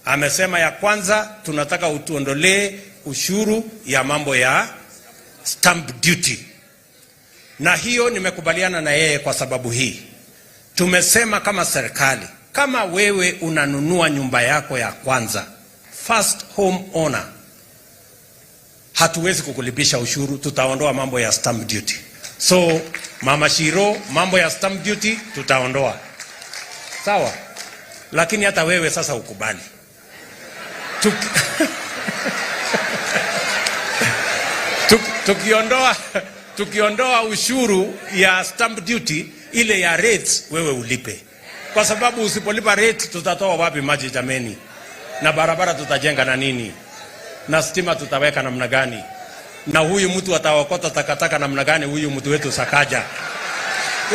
Amesema ya kwanza, tunataka utuondolee ushuru ya mambo ya stamp duty. Na hiyo nimekubaliana na yeye kwa sababu hii. Tumesema kama serikali, kama wewe unanunua nyumba yako ya kwanza, first home owner, hatuwezi kukulipisha ushuru, tutaondoa mambo ya stamp duty. So Mama Shiro, mambo ya stamp duty tutaondoa. Sawa? Lakini hata wewe sasa ukubali. Tukiondoa ushuru ya stamp duty, ile ya rates wewe ulipe. Kwa sababu usipolipa rate tutatoa wapi maji jameni? Na barabara tutajenga na nini? Na stima tutaweka namna gani? Na huyu mtu atawakota takataka namna gani, huyu mtu wetu Sakaja?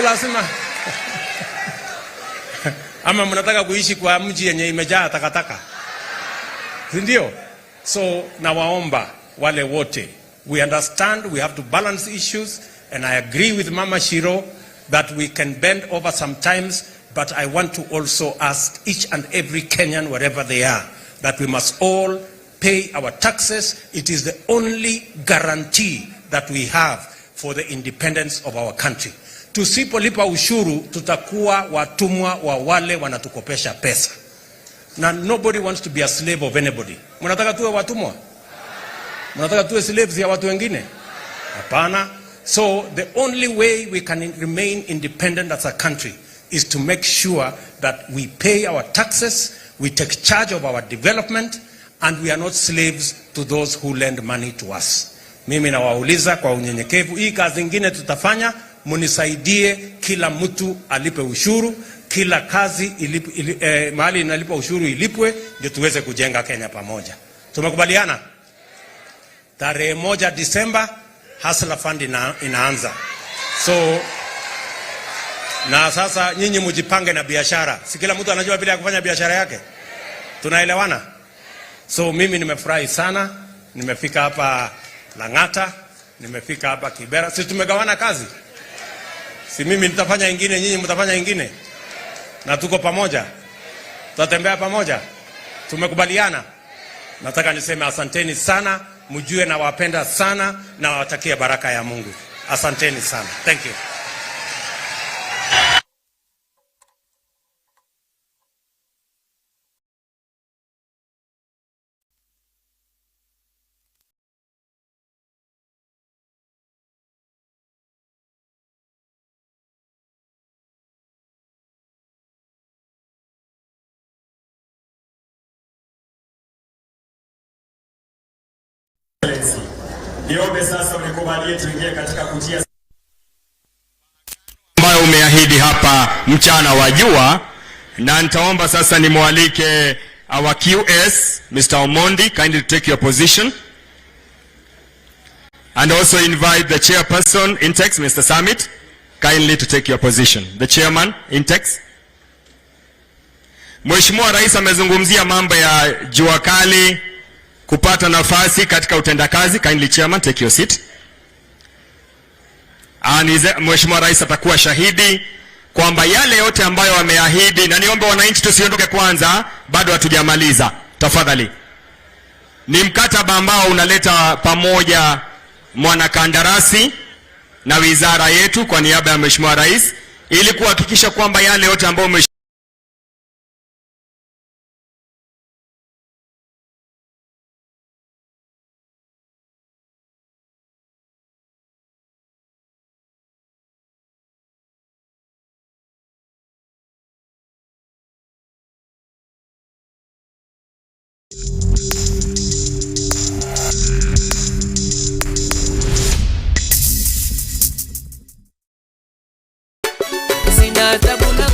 Lazima ama mnataka kuishi kwa mji yenye imejaa takataka? Ndio. So nawaomba wale wote, we understand we have to balance issues, and I agree with Mama Shiro that we can bend over sometimes, but I want to also ask each and every Kenyan, wherever they are, that we must all pay our taxes. It is the only guarantee that we have for the independence of our country. Tusipolipa ushuru, tutakuwa watumwa wa wale wanatukopesha pesa. Na nobody wants to be a slave of anybody. Mnataka tuwe watumwa? Mnataka tuwe slaves ya watu wengine? Hapana. So the only way we can remain independent as a country is to make sure that we pay our taxes, we take charge of our development, and we are not slaves to those who lend money to us. Mimi nawauliza kwa unyenyekevu, hii kazi nyingine tutafanya, munisaidie kila mtu alipe ushuru, kila kazi mahali inalipa ushuru ilipwe, ndio tuweze kujenga Kenya pamoja. Tumekubaliana? Tarehe 1 Disemba Hustler Fund inaanza. So na sasa nyinyi mjipange na biashara. Si kila mtu anajua vile ya kufanya biashara yake? Tunaelewana? So mimi nimefurahi sana, nimefika hapa Lang'ata, nimefika hapa Kibera. Si tumegawana kazi? Si mimi nitafanya ingine, nyinyi mtafanya ingine? Na tuko pamoja? Tutatembea pamoja? Tumekubaliana? Nataka niseme asanteni sana, mjue na wapenda sana, na watakia baraka ya Mungu. Asanteni sana. Thank you. Niombe sasa unikubalie tuingie katika kutia ambayo umeahidi hapa mchana wa jua, na nitaomba sasa nimwalike our QS Mr. Omondi kindly take your position, and also invite the chairperson Intex Mr. Summit kindly to take your position. The chairman Intex. Mheshimiwa Rais amezungumzia mambo ya jua kali kupata nafasi katika utendakazi. Kindly chairman take your seat. Mheshimiwa Rais atakuwa shahidi kwamba yale yote ambayo ameahidi, na niombe wananchi tusiondoke kwanza, bado hatujamaliza tafadhali. Ni mkataba ambao unaleta pamoja mwanakandarasi na wizara yetu kwa niaba ya Mheshimiwa Rais, ili kuhakikisha kwamba yale yote ambayo sina tabu na